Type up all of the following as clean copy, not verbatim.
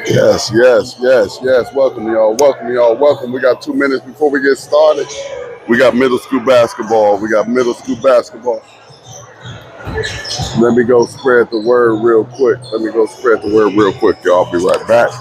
Yes, yes, yes, yes. Welcome, y'all. Welcome, y'all. Welcome. We got 2 minutes before we get started. We got middle school basketball. We got middle school basketball. Let me go spread the word real quick. Let me go spread the word real quick, y'all. I'll be right back.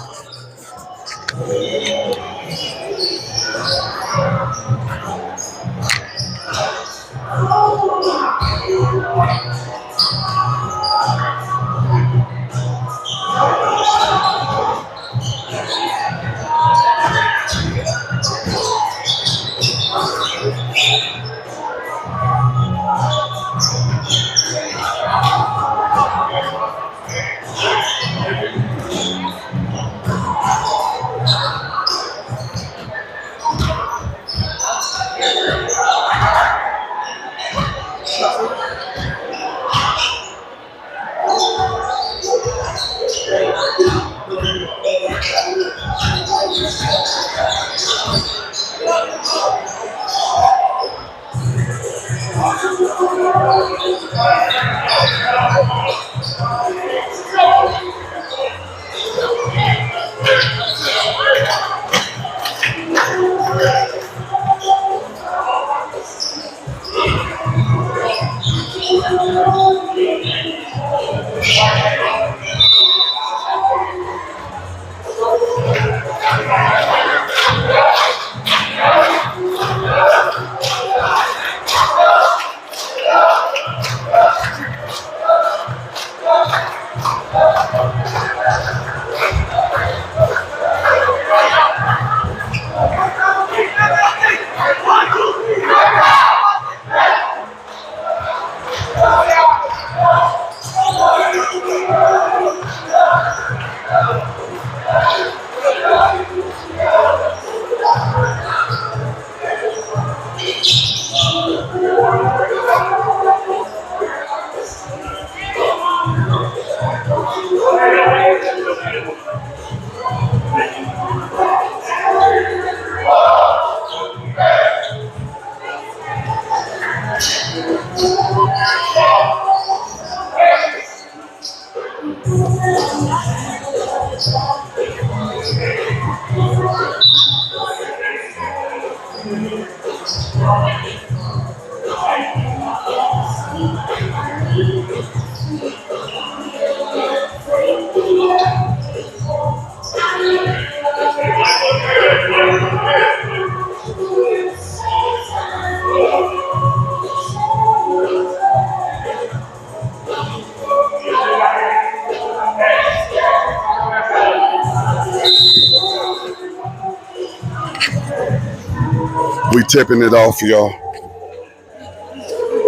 We tipping it off, y'all.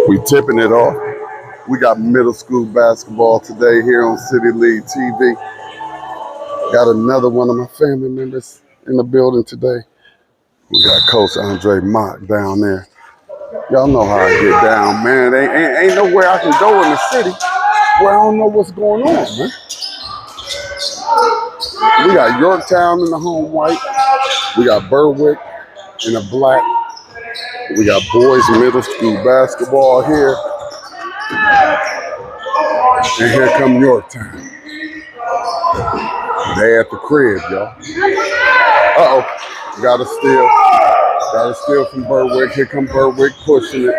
We tipping it off. We got middle school basketball today here on City League TV. Got another one of my family members in the building today. We got Coach Andre Mott down there. Y'all know how I get down, man. Ain't nowhere I can go in the city where I don't know what's going on, man. We got Yorktown in the home white. We got Berwick in the black. We got boys middle school basketball here. And here come Yorktown. They at the crib, y'all. Uh-oh. Got a steal. Got a steal from Berwick. Here come Berwick pushing it.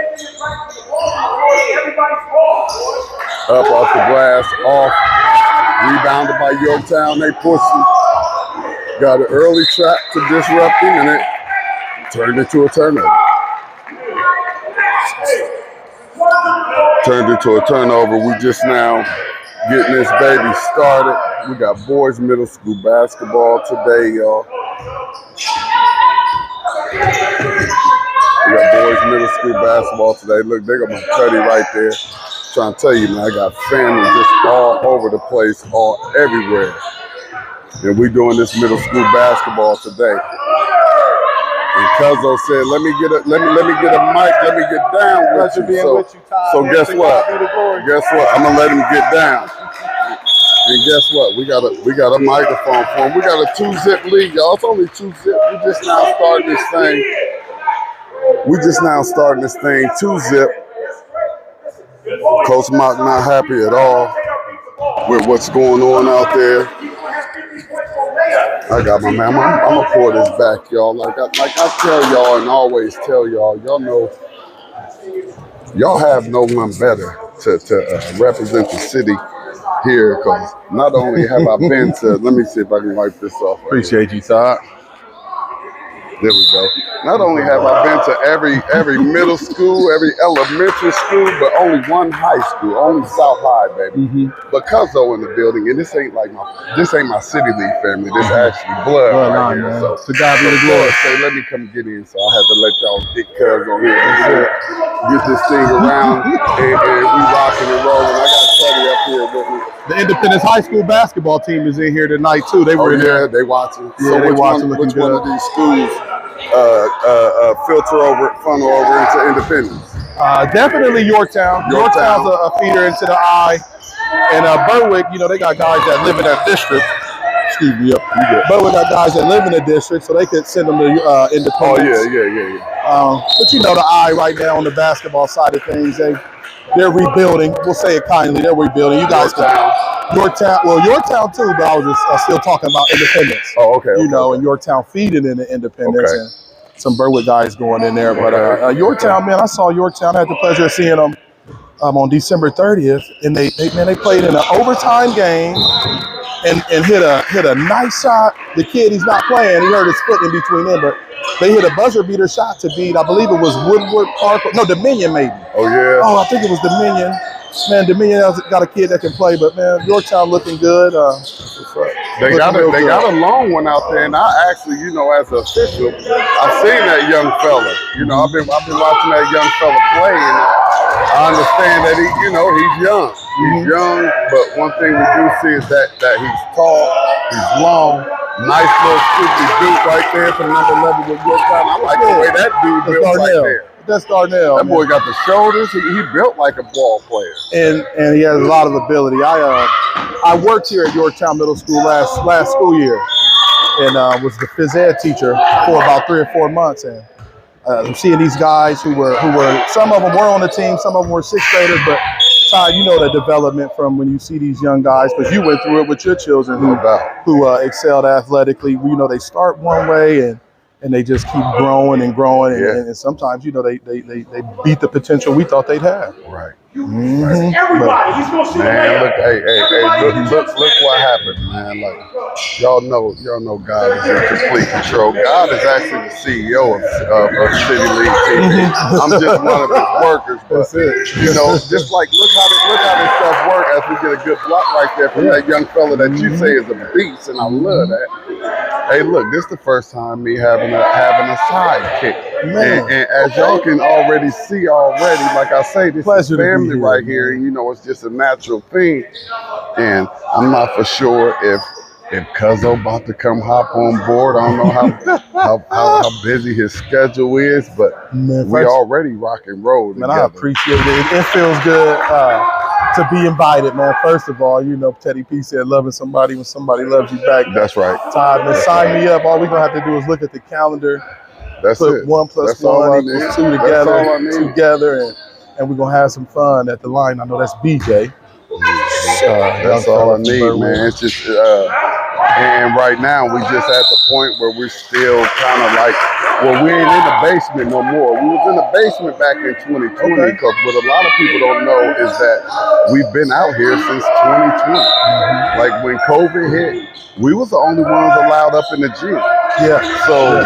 Up off the glass. Off. Rebounded by Yorktown. They pushing. Got an early trap to disrupt him, and it turned into a turnover. Turned into a turnover. We just now getting this baby started. We got boys middle school basketball today, y'all. We got boys middle school basketball today. Look, they got my Cuddy right there. Trying to tell you, man, I got family just all over the place, all everywhere. And we doing this middle school basketball today. And Cuzzo said, let me get a mic, let me get down with you. So guess what? Guess what? I'm gonna let him get down. And guess what? We got a microphone for him. We got a 2-zip lead, y'all. It's only 2-zip. We just now starting this thing. 2-zip. Coach Mock not happy at all with what's going on out there. I got my man. I'm gonna pour this back, y'all. Like I tell y'all and always tell y'all, y'all know, y'all have no one better to represent the city here. Because not only have I been to, let me see if I can wipe this off. Appreciate you, Todd. There we go. Not only have I been to every middle school, every elementary school, but only one high school, only South High, baby. But Cuzzo in the building, and this ain't my City League family. This actually blood right here. Man. So to God be the glory. Say, let me come get in. So I had to let y'all get Cuz on here. Get this thing around, and we rocking and rolling. I got Teddy up here with me. The Independence High School basketball team is in here tonight too. They were in there. They watching. Yeah, so they watching. which one of these schools funnel over into Independence? Definitely Yorktown. Yorktown's a feeder into the eye. And Berwick, they got guys that live in that district. Excuse me, Berwick got guys that live in the district, so they could send them to Independence. Oh, yeah. But the eye right now on the basketball side of things, they're rebuilding. We'll say it kindly, they're rebuilding. You guys Yorktown too, but I was just still talking about Independence. Oh, okay. And Yorktown feeding into Independence. Okay. And some Berwick guys going in there. But Yorktown, man, I saw Yorktown. I had the pleasure of seeing them on December 30th, and they played in an overtime game and hit a nice shot. The kid, he's not playing. He hurt his foot in between them, but they hit a buzzer beater shot to beat, I believe it was Woodward Park. No, Dominion maybe. Oh, yeah. Oh, I think it was Dominion. Man, Dominion has got a kid that can play, but man, Yorktown looking good. They got a long one out there, and I actually, as an official, I've seen that young fella. I've been watching that young fella play, and I understand that he's young. He's young, but one thing we do see is that he's tall, he's long, nice little scoopy dude right there for number 11 with Yorktown. I like the way that dude built right there. That's Darnell. That boy got the shoulders. He built like a ball player, and he has a lot of ability. I worked here at Yorktown Middle School last school year, and was the phys ed teacher for about 3 or 4 months. And I'm seeing these guys who were some of them were on the team, some of them were sixth graders, but Todd, the development from when you see these young guys, because you went through it with your children who excelled athletically. They start one way and they just keep growing and growing, and sometimes, they beat the potential we thought they'd have. Right. Mm-hmm. Everybody, he's gonna shoot man, look what happened, man. Like y'all know God is in complete control. God is actually the CEO of City League TV. I'm just one of his workers, but just like look how this stuff works as we get a good block right there from that young fella that you say is a beast, and I love that. Hey, look, this is the first time me having a sidekick, and as y'all can already see like I say, this is family right here, and it's just a natural thing. And I'm not for sure if Cuzzo about to come hop on board. I don't know how busy his schedule is, but we already rock and roll together. Man, I appreciate it. It feels good to be invited, man. First of all, Teddy P said loving somebody when somebody loves you back. That's right. Todd, man, sign me up. All we're going to have to do is look at the calendar. That's it. 1 + 1 equals 2 together, and we're going to have some fun at the line. I know that's BJ. That's all I need, man. It's just, and right now we just at the point where we're still kind of like, we ain't in the basement no more. We was in the basement back in 2020, because what a lot of people don't know is that we've been out here since 2020. Like when COVID hit, we was the only ones allowed up in the gym. So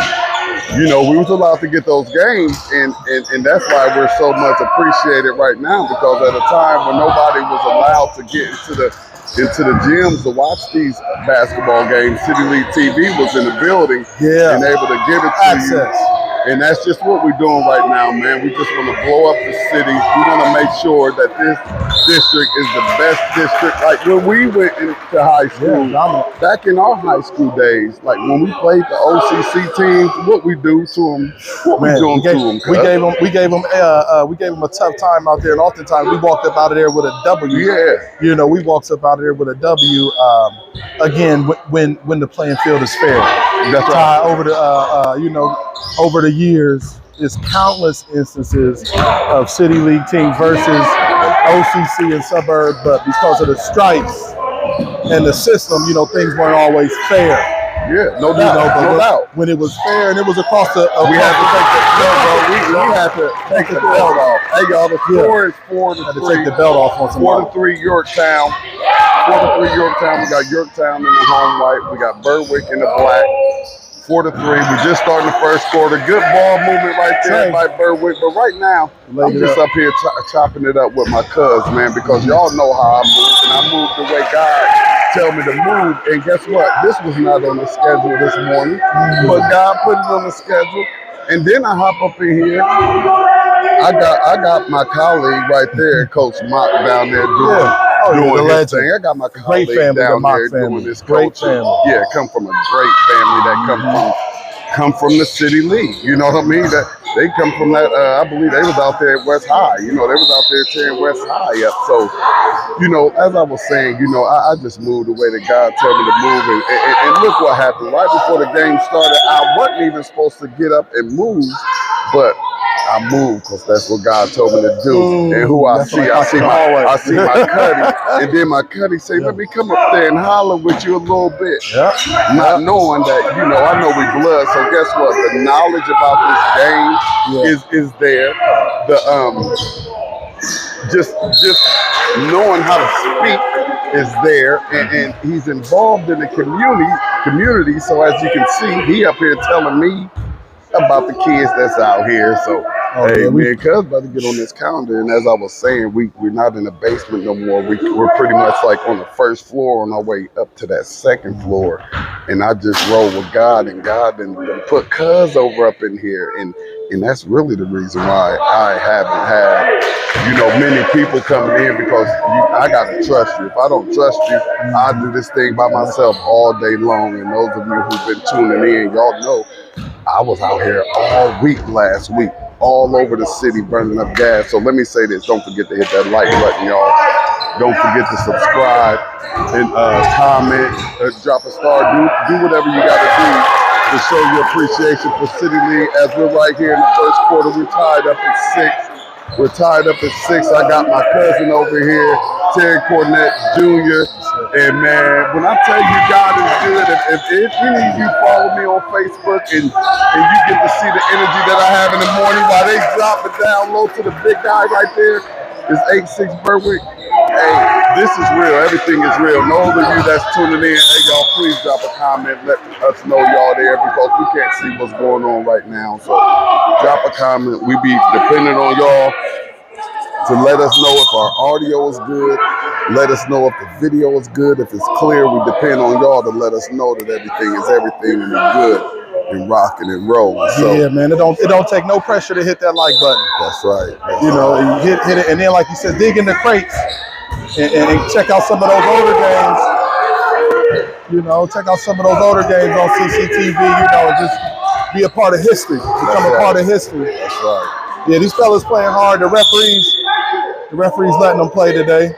we was allowed to get those games, and that's why we're so much appreciated right now, because at a time when nobody was allowed to get into the gyms to watch these basketball games, City League TV was in the building and able to give it to you. And that's just what we're doing right now, man. We just want to blow up the city. We want to make sure that this district is the best district. Like when we went into high school, back in our high school days, like when we played the OCC teams, what we do to them, we doing to them. We gave them a tough time out there, and oftentimes we walked up out of there with a W. We walked up out of there with a W. Again, when the playing field is fair. That's right. Over the years, there's countless instances of City League teams versus OCC and suburb, but because of the stripes and the system, things weren't always fair. Yeah, no doubt, no doubt. When it was fair and it was across the, we had to take the belt off. Hey y'all, the score is 4-3. Had to take the belt off on somebody. 4-3 Yorktown. 4-3 Yorktown. We got Yorktown in the home white. We got Berwick in the black. 4-3. We just starting the first quarter. Good ball movement right there by Berwick. But right now, I'm just up here chopping it up with my cuz, man, because y'all know how I move, and I move the way God tell me to move. And guess what? This was not on the schedule this morning, but God put it on the schedule. And then I hop up in here. I got my colleague right there, Coach Mock, down there doing his thing. I got my colleague down there doing this coaching. Yeah, come from a great family that come from the city league. You know what I mean? That they come from that. I believe they was out there at West High. They was out there tearing West High up. So, as I was saying, I just moved the way that God told me to move, and look what happened. Right before the game started, I wasn't even supposed to get up and move, but I moved because that's what God told me to do. And who I see my Cuddy, and then my Cuddy say, "Let me come up there and holler with you a little bit," not knowing that I know we blood. So guess what? The knowledge about this game is there. The just knowing how to speak is there, and he's involved in the community. So as you can see, he up here telling me about the kids that's out here. So hey man, cuz about to get on this calendar, and as I was saying, we're not in the basement no more. We're pretty much like on the first floor on our way up to that second floor, and I just roll with God, and God and put cuz over up in here, and that's really the reason why I haven't had many people coming in, because I gotta trust you. If I don't trust you, I do this thing by myself all day long. And those of you who've been tuning in, y'all know I was out here all week last week, all over the city burning up gas. So let me say this, don't forget to hit that like button, y'all. Don't forget to subscribe and comment, drop a star, do whatever you gotta do to show your appreciation for City League. As we're right here in the first quarter, we're tied up at 6. I got my cousin over here, Terry Cornett Jr. And man, when I tell you God is good, if any of you follow me on Facebook and you get to see the energy that I have in the morning while they drop it down low to the big guy right there, is 8-6 Berwick. Hey, this is real. Everything is real. And all of you that's tuning in, hey y'all, please drop a comment. Let us know y'all there, because we can't see what's going on right now. So drop a comment. We be depending on y'all to let us know if our audio is good. Let us know if the video is good. If it's clear, we depend on y'all to let us know that everything is everything and it's good and rocking and rolling. So yeah, man, it don't take no pressure to hit that like button. That's right. You hit it, and then like you said, dig in the crates and check out some of those older games. Check out some of those older games on CCTV. And just be a part of history. Become a part of history. That's right. Yeah, these fellas playing hard. The referees letting them play today.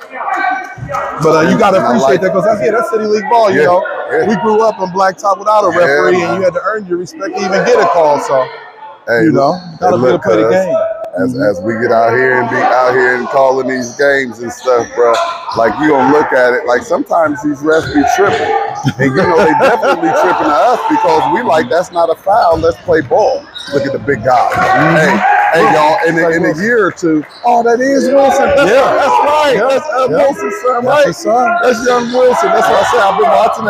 But you got to appreciate that, because that's City League ball, you know. Yeah. We grew up in Blacktop without a referee, and you had to earn your respect to even get a call. So, hey, got to be able to play the game. As we get out here and be out here and calling these games and stuff, bro, like you gonna look at it, like sometimes these refs be tripping. And they definitely tripping to us, because we like, that's not a foul, let's play ball. Look at the big guy. Hey, y'all, in a year or two, that is Wilson. That's right. Yeah. That's Wilson's son, right? That's young Wilson. That's what I say. I've been watching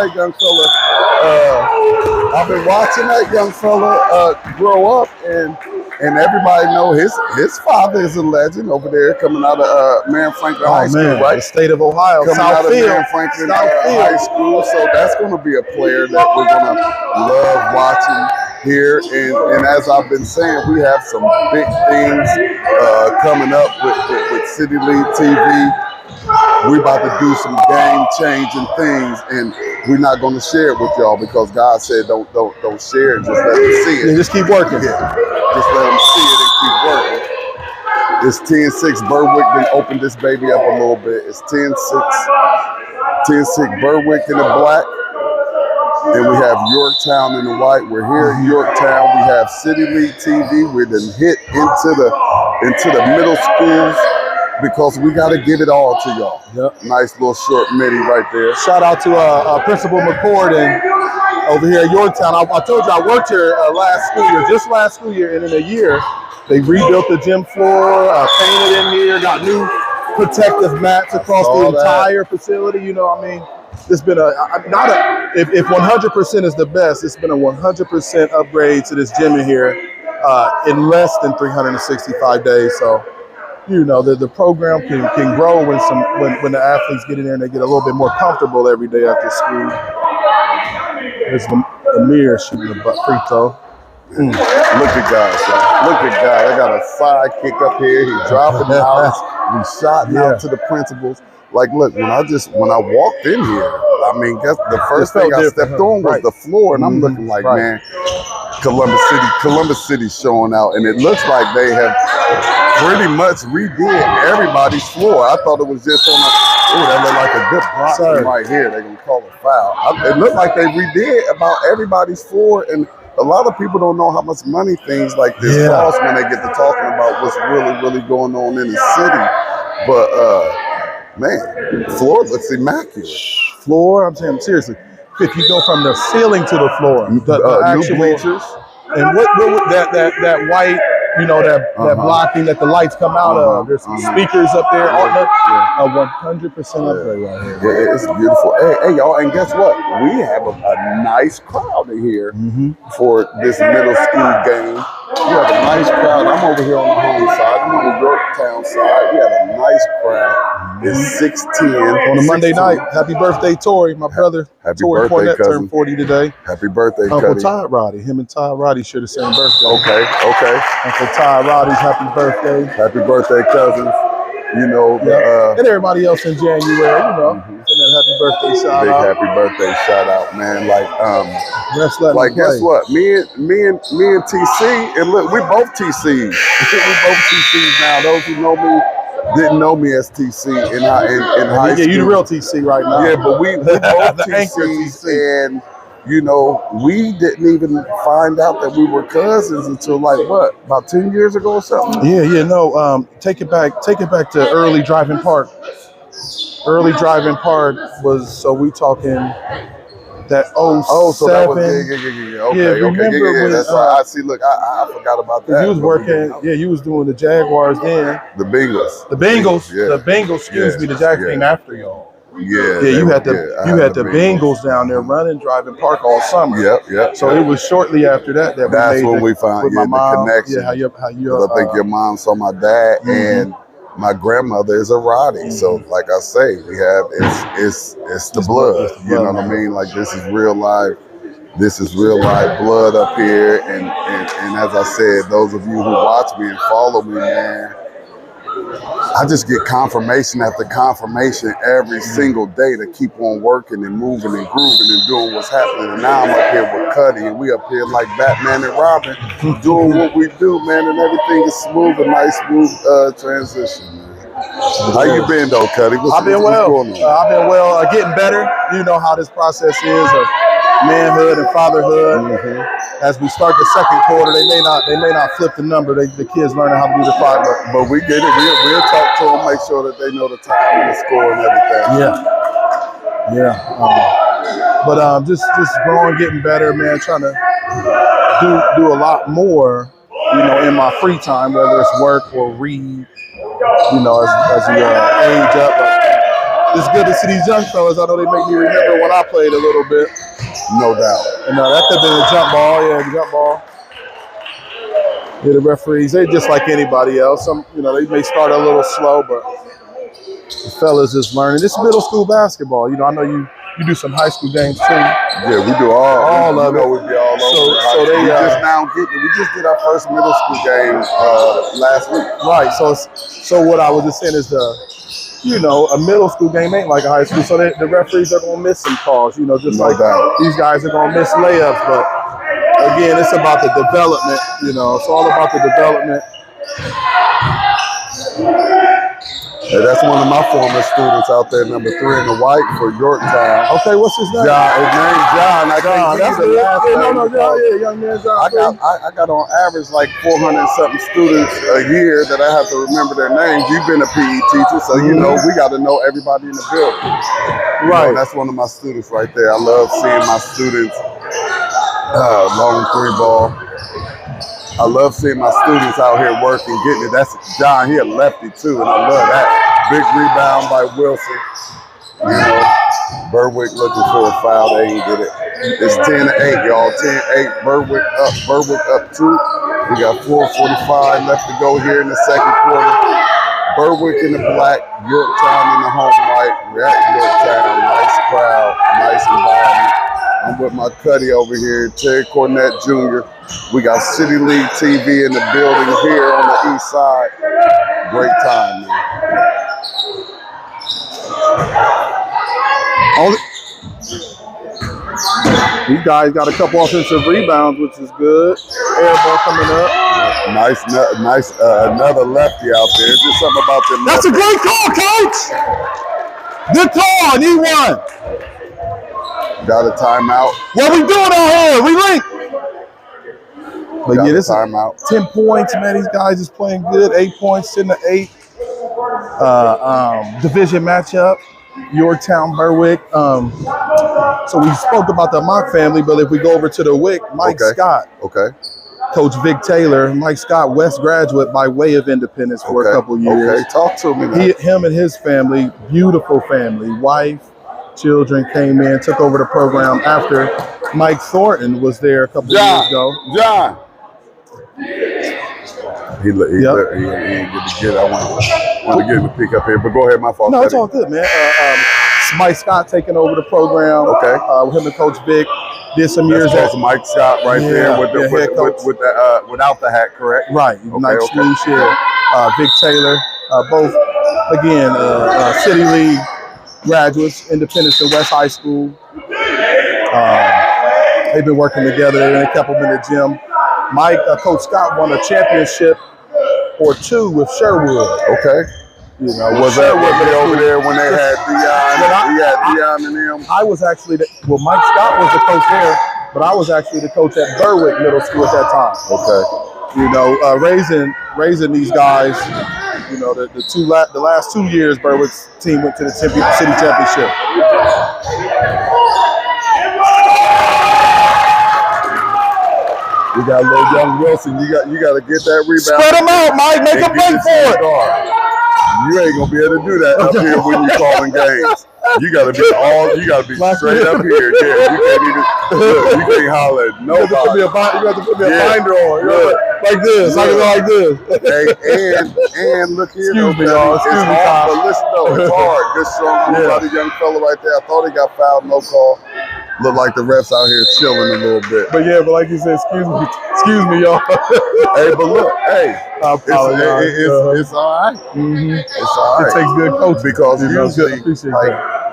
that young fella. Grow up, and everybody know his father is a legend over there, coming out of Marion Franklin High School, right? The state of Ohio, coming out of Marion Franklin High School. So that's going to be a player that we're going to love watching here, and as I've been saying, we have some big things coming up with City League TV. We're about to do some game-changing things, and we're not going to share it with y'all, because God said don't share it. Just let them see it. Yeah, just keep working. Yeah. Just let them see it and keep working. It's 10-6 Berwick. Then open this baby up a little bit. It's 10-6 Berwick in the black. And we have Yorktown in the white. We're here in Yorktown. We have City League TV. We're then hit into the middle schools. because we got to give it all to y'all. Yep. Nice little short midi right there. Shout out to Principal McCord and over here at Yorktown. I told you I worked here just last school year, and in a year they rebuilt the gym floor, painted in here, got new protective mats across the entire facility. You know, I mean, it's been if 100% is the best, it's been a 100% upgrade to this gym in here in less than 365 days. So, you know, the program can grow when the athletes get in there and they get a little bit more comfortable every day after school. There's the mirror shooting the free throw. Look at God, son. Look at God. I got a side kick up here. He's dropping knowledge. We shot out to the principals. Like, look, when I walked in here, I mean, guess the first thing I stepped on was the floor, and I'm looking like, man, Columbus City's showing out, and it looks like they have pretty much redid everybody's floor. I thought it was just on that looked like a good block right here. They're gonna call a foul. It looked like they redid about everybody's floor, and a lot of people don't know how much money things like this cost when they get to talking about what's really going on in the city. But man, floor looks immaculate. Floor, I'm saying seriously. If you go from the ceiling to the floor, the actual new bleachers, and what that white, you know, that blocking that the lights come out of. There's some speakers up there. A 100% upgrade right here. Yeah, it's beautiful. Hey, y'all, and guess what? We have a nice crowd in here for this middle school game. We have a nice crowd. I'm over here on the home side. I'm on the Yorktown side. We have a nice crowd. It's 6:10 on a Monday night. Happy birthday, Tori, my brother. Happy Tori birthday, Cornett cousin. turned 40 today. Happy birthday, Uncle Cuddy. Todd Roddy. Him and Todd Roddy share the same birthday. Okay. Uncle Todd Roddy's happy birthday. Happy birthday, cousins. You know, and everybody else in January, you know, send that happy birthday shout big out. Happy birthday shout out, man. Like, guess what? Me and TC, and look, we both TCs. We both TCs now. Those who know me didn't know me as TC in high school. Yeah, you the real TC right now. Yeah, but we both TCs, and you know, we didn't even find out that we were cousins until like what, about 10 years ago or something? Yeah, no. Take it back to early driving park. Early driving park was, so we talking that 07. Oh, so that was okay. That's right. I see. Look, I forgot about that. You was working. You was doing the Jaguars then. The Bengals. The Bengals. Excuse me. The Jags came after y'all. Yeah, you had the Bengals down there running driving park all summer. Yep. So it was shortly after that that's when we found my mom, the connection. Yeah, I think your mom saw my dad, and my grandmother is a Roddy. So like I say, we have it's the blood. You know what I mean? Like this is real life. This is real life blood up here, and as I said, those of you who watch me and follow me, man, I just get confirmation after confirmation every single day to keep on working and moving and grooving and doing what's happening. And now I'm up here with Cuddy, and we up here like Batman and Robin doing what we do, man, and everything is smooth, a nice smooth transition, man. How you been though, Cuddy? I've been well. I've been well, getting better. You know how this process is of manhood and fatherhood. As we start the second quarter, they may not flip the number. The kids learning how to do the clock, but we get it. We'll talk to them, make sure that they know the time and the score and everything. But just growing, getting better, man. Trying to do a lot more, you know, in my free time, whether it's work or read. You know, as you age up. But it's good to see these young fellas. I know they make me remember when I played a little bit. No doubt. And that could have been a jump ball. Yeah, the jump ball. Yeah, the referees, they just like anybody else. You know, they may start a little slow, but the fellas just learning. It's middle school basketball. You know, I know you do some high school games too. Yeah, we do all of it. We be all over. So they we just did our first middle school game last week. Right. So what I was just saying is a middle school game ain't like a high school. So the referees are gonna miss some calls. You know, just these guys are gonna miss layups. But again, it's about the development. You know, it's all about the development. And that's one of my former students out there, number 3 in the white for Yorktown. Okay, what's his name? John, his name's John. I John, can't that's give you the last it. name. No, John, yeah, young man John. I got on average like 400 and something students a year that I have to remember their names. You've been a PE teacher, so you know we got to know everybody in the building. Right. You know, that's one of my students right there. I love seeing my students long 3 ball. I love seeing my students out here working, getting it. That's John. He a lefty too, and I love that. Big rebound by Wilson. You know, Berwick looking for a foul. They ain't get it. It's 10-8, y'all. 10-8. Berwick up 2. We got 4:45 left to go here in the second quarter. Berwick in the black, Yorktown in the home white. We're at Yorktown. Nice crowd, nice environment. I'm with my Cuddy over here, Terry Cornett Jr. We got City League TV in the building here on the east side. Great time, man. These guys got a couple offensive rebounds, which is good. Air ball coming up. Nice, another lefty out there. Just something about them. That's a great call, Coach. Good call. I need one. Got a timeout. What we doing out here? We link. But Got yeah, a this timeout. is 10 points, man. These guys is playing good. 8 points, 10-8. Division matchup. Yorktown, Berwick. So we spoke about the Mock family, but if we go over to the Wick, Mike Scott. Okay. Coach Vic Taylor, Mike Scott, West graduate by way of Independence for a couple years. Okay, talk to me now. Him and his family, beautiful family, wife, children came in, took over the program after Mike Thornton was there a couple years ago. John. He didn't get to get. I want to get him to pick up here, but go ahead, my fault. No, it's all good, man. Mike Scott taking over the program. Okay. With him and Coach Vic. Did some years as Mike Scott right there with the without the hat, correct? Right. Nice swoosh here. Vic Taylor, both again City League graduates, Independence and West High School. They've been working together and they kept them in the gym. Coach Scott won a championship or 2 with Sherwood. Okay. You know, was they over there when they had Dion and them? I was actually Mike Scott was the coach there, but I was actually the coach at Berwick Middle School at that time. Okay. You know, raising these guys. You know, the last 2 years, Berwick's team went to the city championship. We got little young Wilson. You got to get that rebound. Spread them out, Mike. Make a break for it. You ain't gonna be able to do that up here when you calling games. You gotta be straight up here. Yeah, you can't even you can't holler at nobody. You have to put me a binder on. Like this. Like this. Hey, and look here. Excuse me, y'all. Excuse me, hard, but listen though, it's hard. Good strong young fella right there. I thought he got fouled, no call. Look like the refs out here chilling a little bit. But like you said, excuse me, y'all. Hey, but look, it's all right. Mm-hmm. It's all right. It takes good coaching because usually,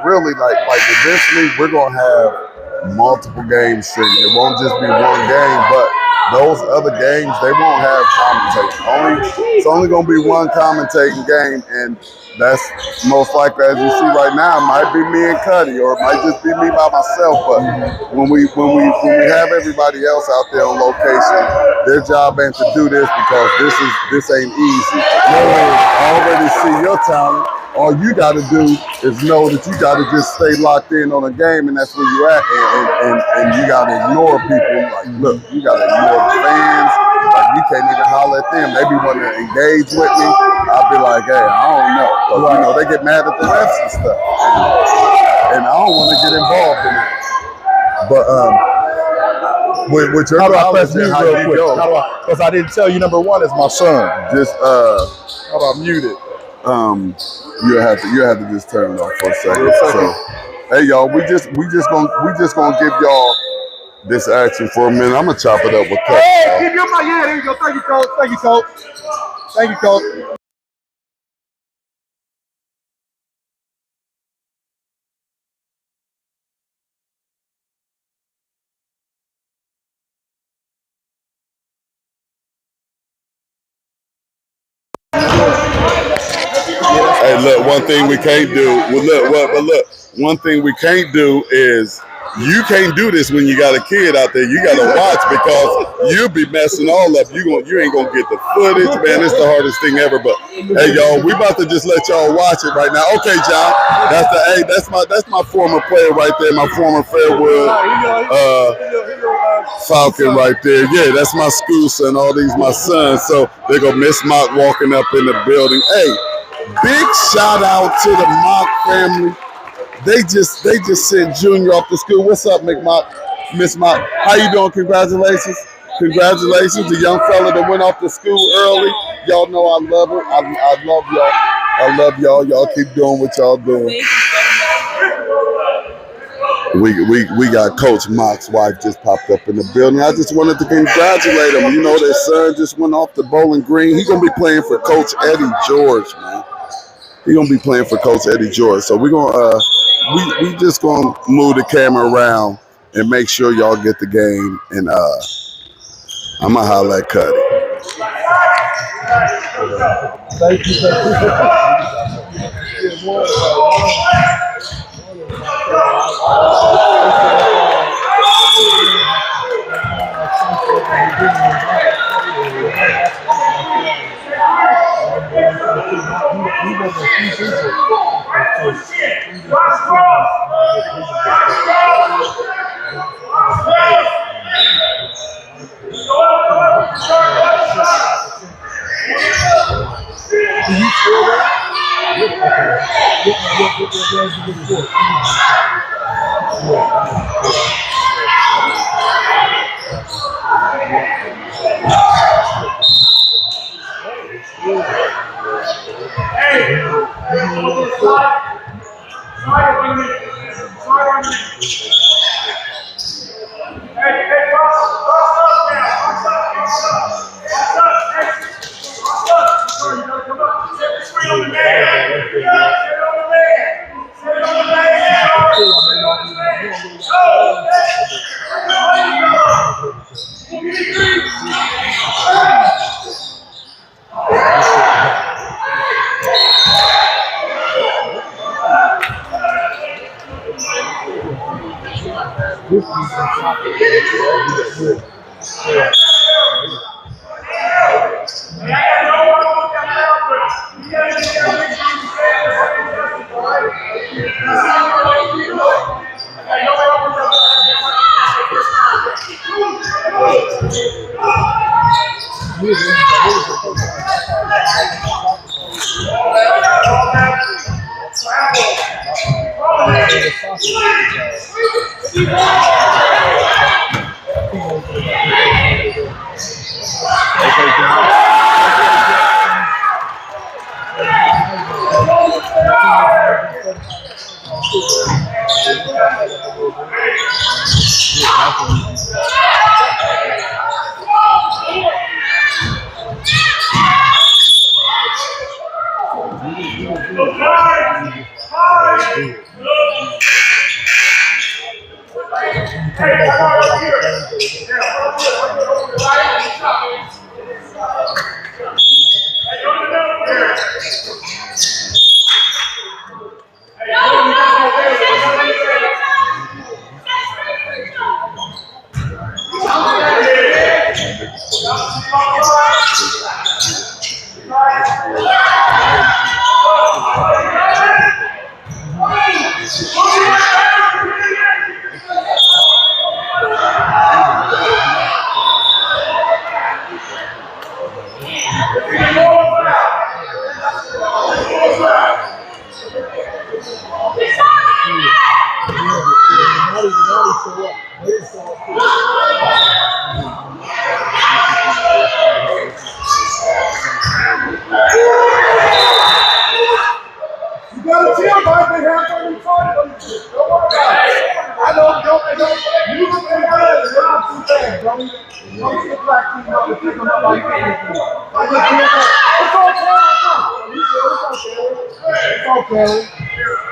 really, with this league, we're gonna have multiple games sitting. It won't just be one game, but those other games they won't have commentating. It's only gonna be one commentating game, and that's most likely, as you see right now, it might be me and Cuddy, or it might just be me by myself. But when we have everybody else out there on location, their job ain't to do this because this ain't easy. I already see your talent. All you got to do is know that you got to just stay locked in on a game, and that's where you're at. And you got to ignore people. Like, look, you got to ignore the fans. Like, you can't even holler at them. They be wanting to engage with me. I'll be like, hey, I don't know. Because, you know, they get mad at the refs and stuff. And I don't want to get involved in it. But with your knowledge and how you go. Because I didn't tell you, number 1 is my son. Just, how about mute it? You have to just turn it off for a second. So, hey y'all, we just gonna give y'all this action for a minute. I'm gonna chop it up with Coach. Hey, give your mic. Yeah, there you go. Thank you, Coach. Thank you, Coach. Thank you, Coach. Hey, Hey, look, one thing we can't do. Well, look. One thing we can't do is you can't do this when you got a kid out there. You got to watch because you'll be messing all up. You ain't gonna get the footage, man. It's the hardest thing ever. But hey, y'all, we about to just let y'all watch it right now. Okay, John, that's my former player right there. My former Fairwood Falcon right there. Yeah, that's my school son. All these my sons. So they're gonna miss Mock walking up in the building. Hey, big shout out to the Mock family. They just sent Junior off to school. What's up, Miss Mock? How you doing? Congratulations. Congratulations. The young fella that went off to school early. Y'all know I love it. I love y'all. I love y'all. Y'all keep doing what y'all doing. We got Coach Mock's wife just popped up in the building. I just wanted to congratulate him. You know, their son just went off to Bowling Green. He's gonna be playing for Coach Eddie George, man. He's gonna be playing for Coach Eddie George. So we're gonna we just gonna move the camera around and make sure y'all get the game. And I'm gonna holler at Cuddy. Thank you.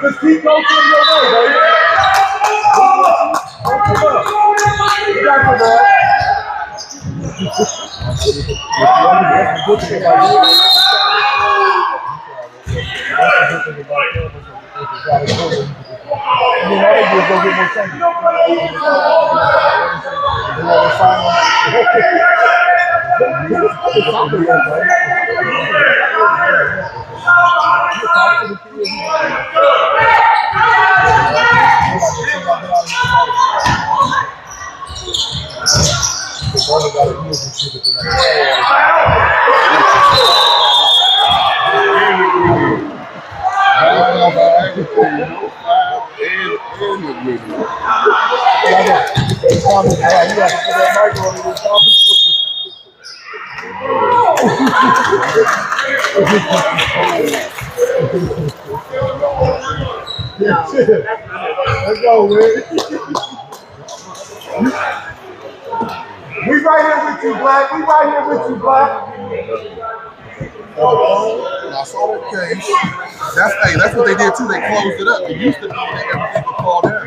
Just keep going your way, baby. You got the ball. Let's go, man. We right here with you, Black. We right here with you, Black. I saw that case. That's what they did too. They closed it up. It used to be that everything would fall down.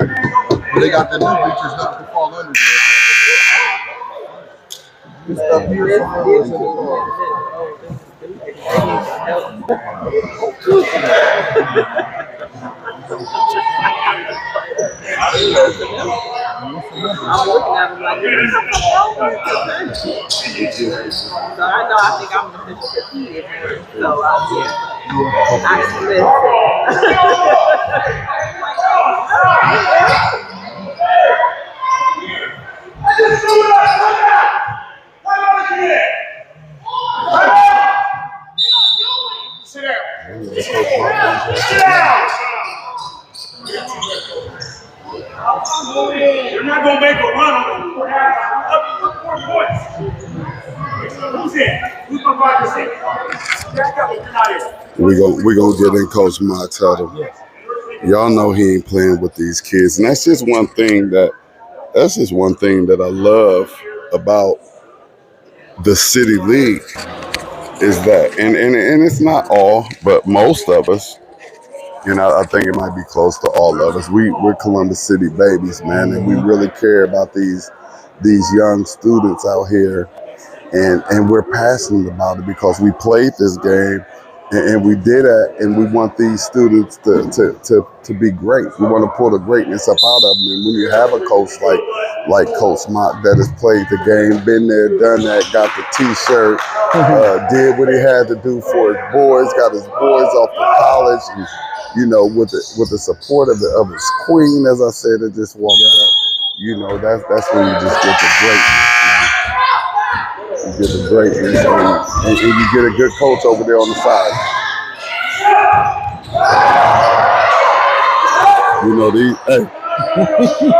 But they got the new bleachers not to fall under. This stuff here somewhere is in the I'm looking at him like, so I think I'm the official kid. So, Sit down. You're not going to make a run on them. Up 4 points. Who's in? Who's going to ride this in? We gonna get in Coach Mott's huddle. Y'all know he ain't playing with these kids, and that's just one thing that I love about the City League is that, and it's not all, but most of us. I think it might be close to all of us. We're Columbus City babies, man, and we really care about these young students out here, and we're passionate about it because we played this game, and we did it, and we want these students to be great. We want to pull the greatness up out of them. And when you have a coach like Coach Mott that has played the game, been there, done that, got the T-shirt, did what he had to do for his boys, got his boys off to college, and with the support of his queen, as I said, that just walked up. That's when you just get the greatness. You get the greatness, and you get a good coach over there on the side.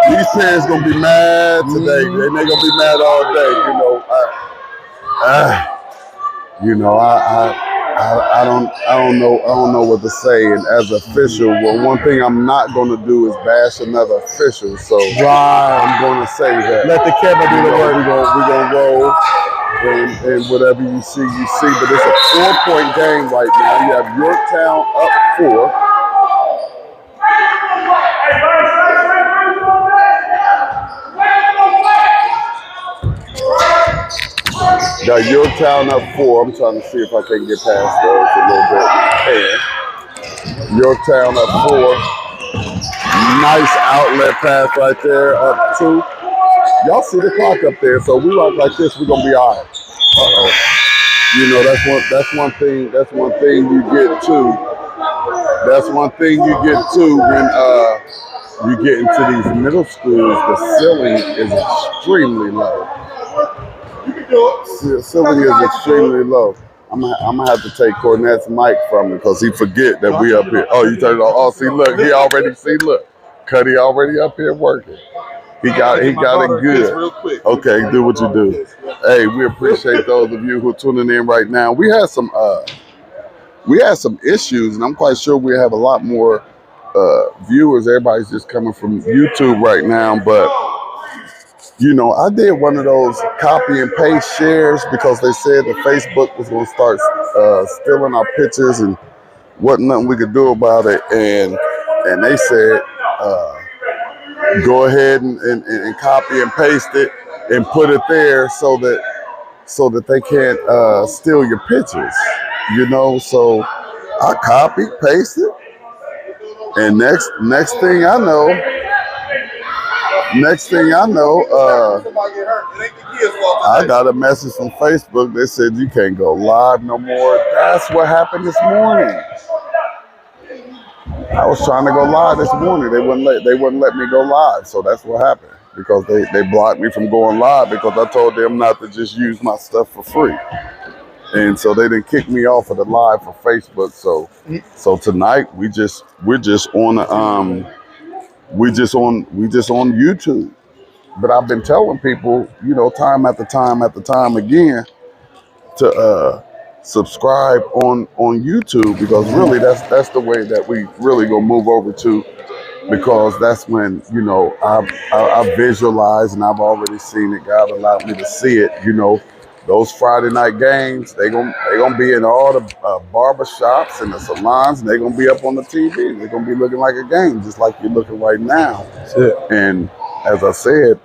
These parents gonna be mad today, and they gonna be mad all day. I don't know what to say. And as official, well, one thing I'm not gonna do is bash another official. So I'm gonna say that. Let the camera do the work. We're gonna roll. And whatever you see. But it's a 4-point game right now. You have Yorktown up 4. Got Yorktown up 4. I'm trying to see if I can get past those a little bit. Yorktown up 4. Nice outlet pass right there, up 2. Y'all see the clock up there, so we rock like this, we're gonna be all right. That's one thing you get to. That's one thing you get to when you get into these middle schools. The ceiling is extremely low. Ceiling is extremely low. I'm gonna have to take Cornette's mic from him because he forget that we up here. Oh, you turned it off. Oh, see, look, Cuddy already up here working. He got it good. Okay, do what you do. Hey, we appreciate those of you who are tuning in right now. We had some issues, and I'm quite sure we have a lot more viewers. Everybody's just coming from YouTube right now, but I did one of those copy and paste shares because they said that Facebook was going to start stealing our pictures and wasn't nothing we could do about it, and they said. Go ahead and copy and paste it and put it there so that they can't steal your pictures. So I copied, pasted, and next thing I know, I got a message from Facebook. They said you can't go live no more. That's what happened this morning. I was trying to go live this morning. They wouldn't let me go live. So that's what happened because they blocked me from going live because I told them not to just use my stuff for free. And so they didn't kick me off of the live for Facebook. So tonight we're just on the we just on YouTube. But I've been telling people, time after time again to subscribe on YouTube because really that's the way that we really gonna move over to, because that's when I visualize and I've already seen it. God allowed me to see it. Those Friday night games, they gonna be in all the barber shops and the salons, and they're gonna be up on the TV. They're gonna be looking like a game, just like you're looking right now. That's it. And as I said,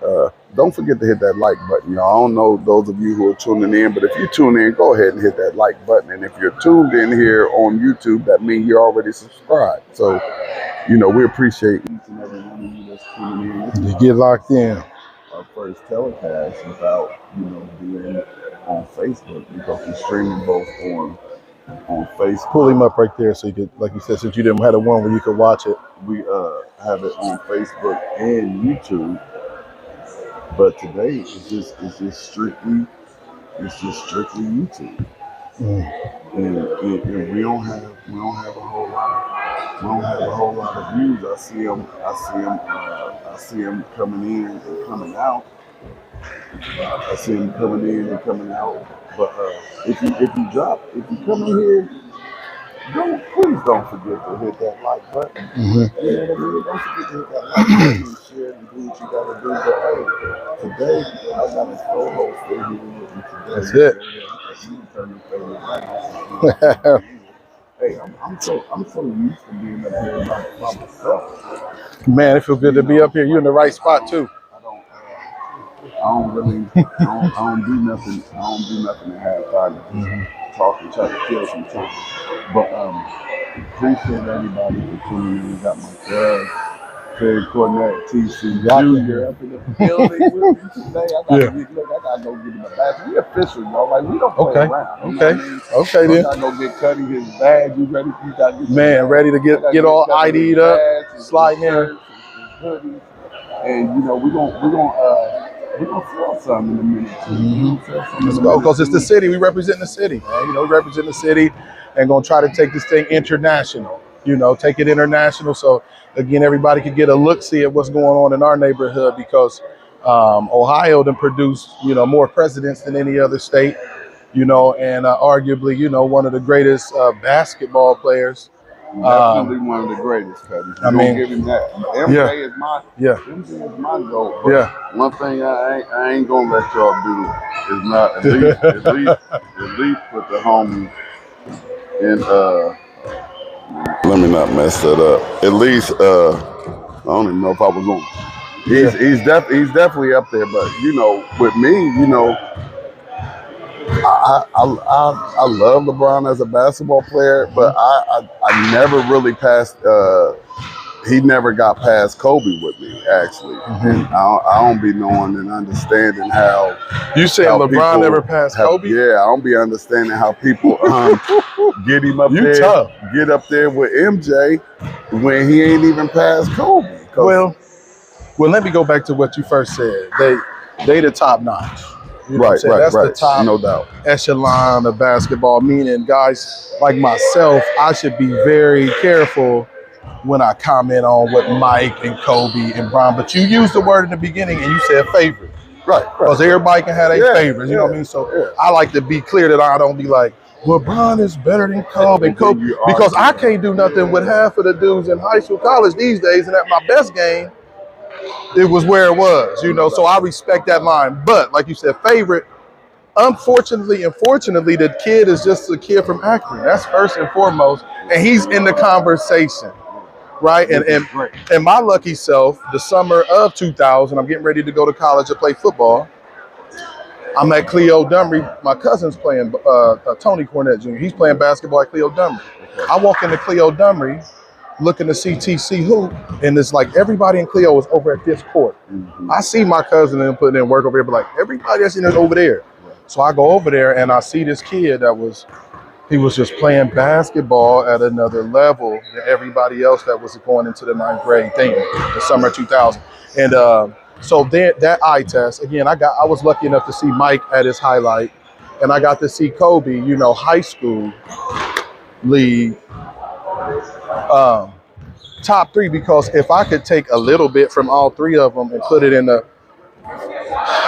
don't forget to hit that like button, y'all. I don't know those of you who are tuning in, but if you tune in, go ahead and hit that like button. And if you're tuned in here on YouTube, that means you're already subscribed. So, we appreciate each and every one of you that's tuning in. You get locked in. Our first telecast without, being on Facebook, because we're streaming both on Facebook. Pull him up right there so you could, like you said, since you didn't have the one where you could watch it. We have it on Facebook and YouTube. But today it's just strictly YouTube, and we don't have a whole lot of views. I see them coming in and coming out. But if you come in here, please don't forget to hit that like button. Mm-hmm. You know what I mean? Don't forget to hit that like button and share and do what you gotta do. But hey, today I got a co-host here with me today. That's it. Hey, I'm so used to being up here by myself. Man, it feels good to be up here. You're in the right spot too. I don't do nothing. I don't do nothing to have time. Talk and try to kill some time. But appreciate everybody for tuning in. We got my dad, Terry Cornett, TC Jr. up in the building with me today. I gotta go get him a badge. We official, y'all. Like, we don't play around. Okay then. I go get Cuddy his badge. You ready? You gotta get ready to get all ID'd up, sliding in. Hoodies. And we're gonna sell something in a minute. Let's go, because it's the city. We represent the city, man. We represent the city and gonna try to take this thing international. Take it international. So again, everybody can get a look-see at what's going on in our neighborhood, because Ohio done produced, more presidents than any other state, and arguably, one of the greatest basketball players. Definitely one of the greatest, Cuddy. I mean, give him that. MJ is my goal. But one thing I ain't gonna let y'all do is not at least put the homie in. Let me not mess that up. At least I don't even know if I was going. He's definitely up there, but with me, I love LeBron as a basketball player, but I never really passed. He never got past Kobe with me, actually. And I don't be knowing and understanding how. You saying LeBron never passed Kobe? Yeah, I don't be understanding how people get him up there, tough. Get up there with MJ when he ain't even passed Kobe. Well, let me go back to what you first said. They the top notch. That's the top, no doubt, echelon of basketball. Meaning, guys like myself, I should be very careful when I comment on what Mike and Kobe and Bron. But you used the word in the beginning, and you said favorite, right? Because everybody can have their favorites. You know what I mean? So I like to be clear that I don't be like, well, Bron is better than Kobe, because I can't do nothing with half of the dudes in high school, college these days, and at my best game, it was where it was, so I respect that line. But like you said, favorite, unfortunately and fortunately, the kid is just a kid from Akron. That's first and foremost. And he's in the conversation, right? And my lucky self, the summer of 2000, I'm getting ready to go to college to play football. I'm at Cleo Dumry. My cousin's playing Tony Cornett Jr. He's playing basketball at Cleo Dumry. I walk into Cleo Dumry looking to see TC hoop, and it's like everybody in Cleo is over at this court. I see my cousin and putting in work over here, but like everybody that's in there over there. So I go over there and I see this kid he was just playing basketball at another level than everybody else that was going into the 9th grade thing, the summer 2000. And so then that eye test, again, I was lucky enough to see Mike at his highlight, and I got to see Kobe, high school league top 3, because if I could take a little bit from all 3 of them and put it in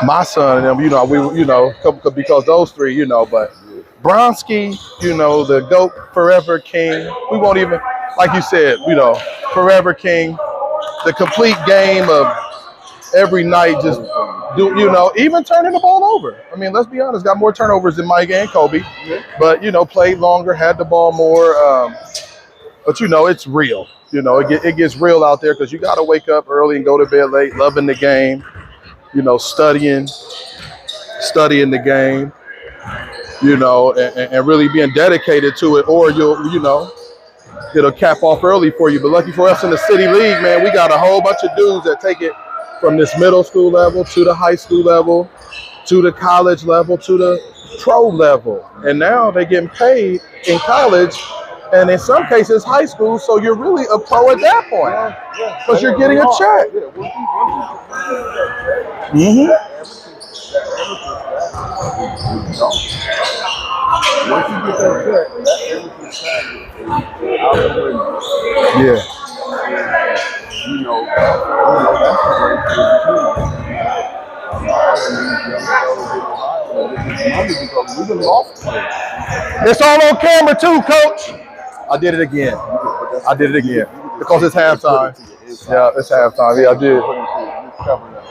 my son and them, because those 3, but Bronski, the GOAT, Forever King. We won't even, like you said, Forever King, the complete game of every night, just even turning the ball over. I mean, let's be honest, got more turnovers than Mike and Kobe, but, played longer, had the ball more. But, it's real. It gets real out there because you got to wake up early and go to bed late, loving the game, studying the game. And really being dedicated to it, or it'll cap off early for you. But lucky for us in the city league, man, we got a whole bunch of dudes that take it from this middle school level to the high school level, to the college level, to the pro level. And now they're getting paid in college, and in some cases high school, so you're really a pro at that point because you're getting a check. Once you get that check, everything's out the window. Yeah. That's a great thing too. We've been lost players. It's all on camera too, Coach. I did it again. Because it's halftime. Yeah, it's halftime. Yeah, I did.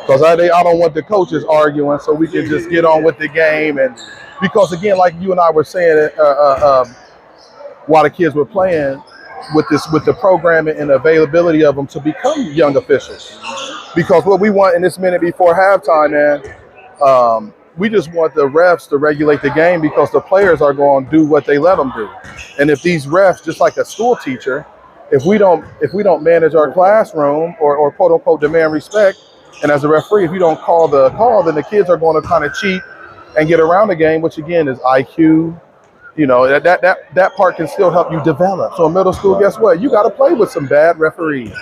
Because I don't want the coaches arguing, so we can just get on with the game. And because again, like you and I were saying, while the kids were playing with the programming and availability of them to become young officials. Because what we want in this minute before halftime, man, we just want the refs to regulate the game because the players are going to do what they let them do. And if these refs, just like a school teacher, if we don't manage our classroom or quote unquote demand respect, and as a referee, if you don't call the call, then the kids are going to kind of cheat and get around the game, which again is IQ. That part can still help you develop. So in middle school, guess what? You got to play with some bad referees,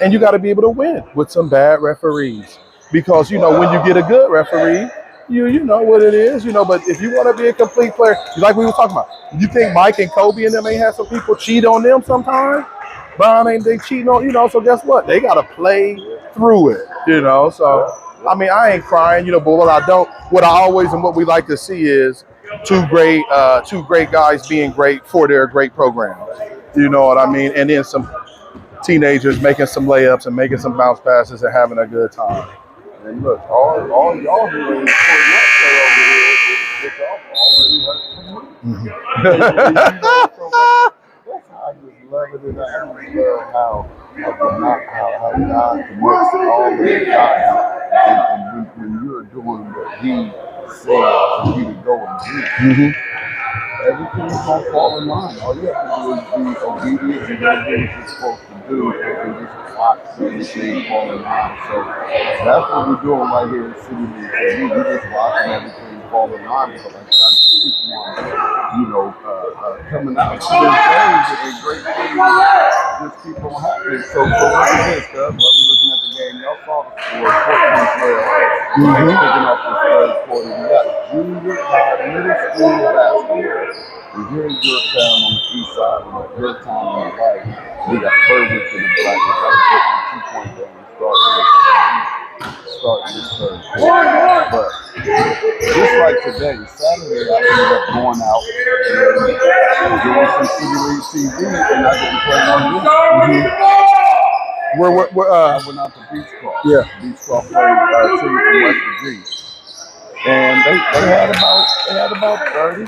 and you got to be able to win with some bad referees. Because when you get a good referee, you know what it is. But if you want to be a complete player, like we were talking about, you think Mike and Kobe and them ain't had some people cheat on them sometime? Brian ain't they cheating on So guess what? They got to play through it. So I mean, I ain't crying. But what I always and what we like to see is two great guys being great for their great programs. You know what I mean? And then some teenagers making some layups and making some bounce passes and having a good time. And look, all y'all doing is play over here, which y'all already heard from me. That's how I just love it, and I just love how God connects all the guys. And when you're doing what He said for you to go and do, everything is going to fall in line. All you have to do is be obedient and do what you're supposed to do, and just watch everything fall in line. So that's what we're doing right here in City League. We're just watching everything fall in line. So like, I just keep on, coming out to these games and great things just keep on happening. So look at this, cuz. While we're looking at the game, y'all saw the score, 14-12. Picking up the third quarter. We got junior high, middle school basketball. We're here in Yorktown on the east side, and Yorktown on the right. We got Berwick to the black. We got to get 2-point game starting this third quarter. But just like today, Saturday, I ended up going out and doing some City League TV, and I didn't play on this. I went out to Beach Cross. Yeah. Beach Cross played a team from West Virginia. And they had about 30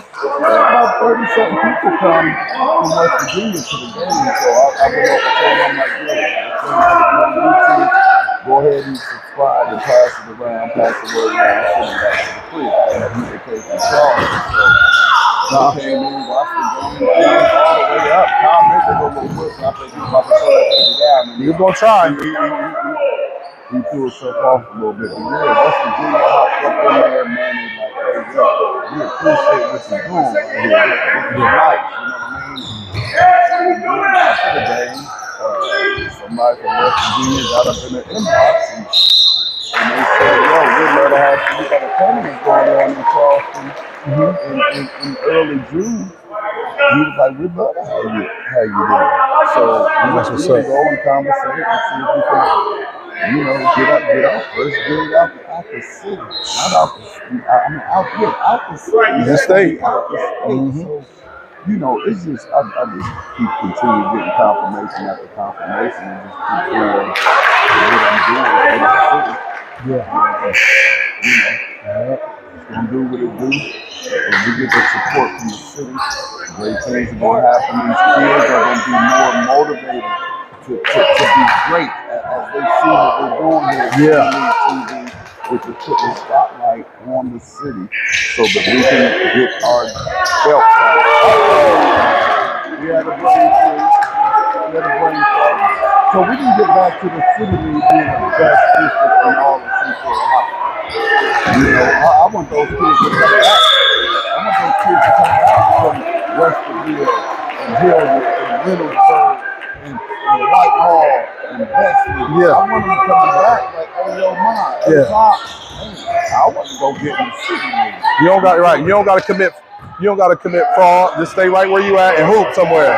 something people come from West Virginia to the game. So I went over to them, I'm like, go ahead and subscribe can pass it around, pass the word around, send it back to the crib. They came from Charlotte, so I came in, watched the game, all the way up. Kyle made a little push, and I think he was about to throw that baby down. And He was gonna try. he threw himself off a little bit. But yeah, that's the thing. I hopped up in there, man, and like, hey, yo, we appreciate what you're doing right here. This is nice, you know what I mean? After the game, somebody from West Virginia got up in the inbox and they said, yo, we'd love to have you. We got a tournament going on in Charleston in early June. He was like, we'd love to have you there. So we went to go and conversate and see if we can, you know, get out first, get it out the city. Not out the city. I mean, out the city. The state. Out the state. So, you know, it's just, I just keep continuing getting confirmation after confirmation and just keep doing what I'm doing for the city. Yeah. You know, it's going to do what it do. If we get the support from the city, great things are going to happen. These kids are going to be more motivated to be great as they see what we're doing here. Yeah. With the putting the spotlight on the city so that we can get our belt back. We had a brain fog. So we can get back to the city being the best district in all of Central Ohio. You know, I want those kids to come back. I want those kids to come back from Westerville and Hilliard and Reynoldsburg and Whitehall and Bexley. Yeah. I want them coming back like, oh, yo, mine. Yeah. I want to go get in the city. You don't got to commit fraud. Just stay right where you at and hoop somewhere.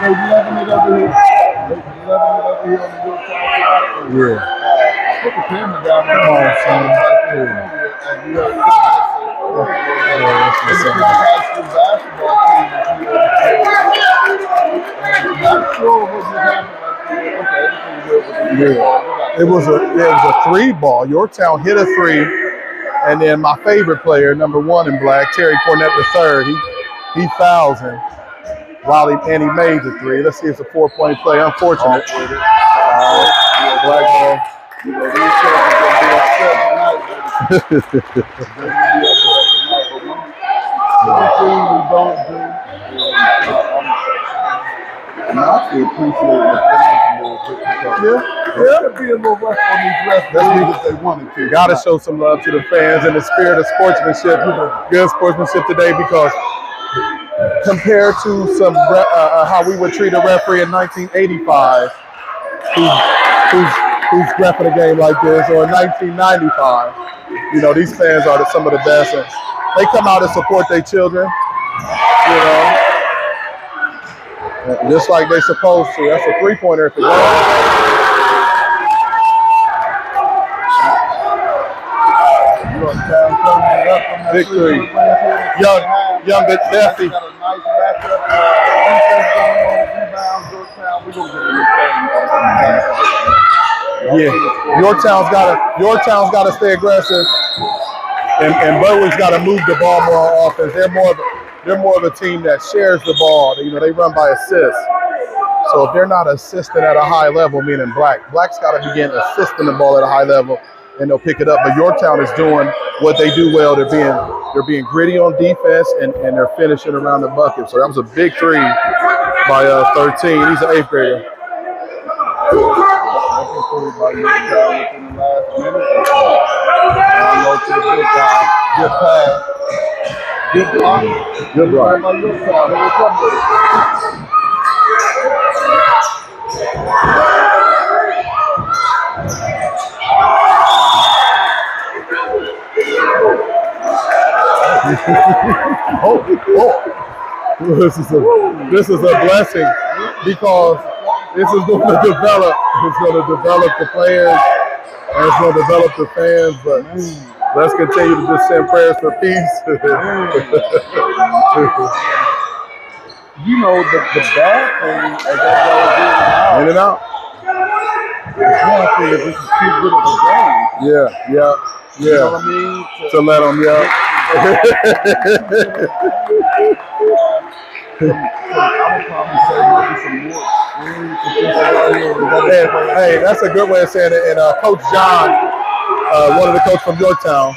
They're loving it over here. They're loving it over here on the Yorktown. Yeah. I put the camera down there. Come on, son. And you know, high school basketball team is here. And I'm not sure what just happened. Yeah. It was a 3-ball. Yorktown hit a 3, and then my favorite player, number 1 in black, Terry Cornett III, he fouls him while he made the 3. Let's see, it's a 4-point play. Unfortunate. Black ball. You know, these guys are going to be upset tonight. Everything we don't do, and I actually appreciate the fans a little bit because they'll be a little rough on these refs if they wanted to. Got to show some love to the fans in the spirit of sportsmanship. Good sportsmanship today, because compared to some how we would treat a referee in 1985, who's repping a game like this, or in 1995, you know, these fans are some of the best. And they come out and support their children, you know, just like they're supposed to. That's a 3-pointer if it goes. Victory. Young but Bessie. Got a nice matchup. Defense going on, rebounds, Yorktown. We're going to get Yeah, Yorktown's got to stay aggressive, and Berwick's got to move the ball more on offense. They're more of a team that shares the ball. You know, they run by assists. So if they're not assisting at a high level, meaning Black's got to begin assisting the ball at a high level, and they'll pick it up. But Yorktown is doing what they do well. They're being gritty on defense, and they're finishing around the bucket. So that was a big 3 by 13. He's an 8th grader. by Yorktown within the last minute or so. Down low to the big guy. Good pass. Good block. Good block. By Yorktown. Here we come with it. This is a blessing, because this is going to develop. It's going to develop the players, and it's going to develop the fans. But let's continue to just send prayers for peace. You know, the bad thing as that goes in and out. It's one thing if this is too good of a game. Yeah. You know what I mean? To let them, would probably say maybe some more experienced officials out here. Hey, that's a good way of saying it. And Coach John, one of the coaches from Yorktown,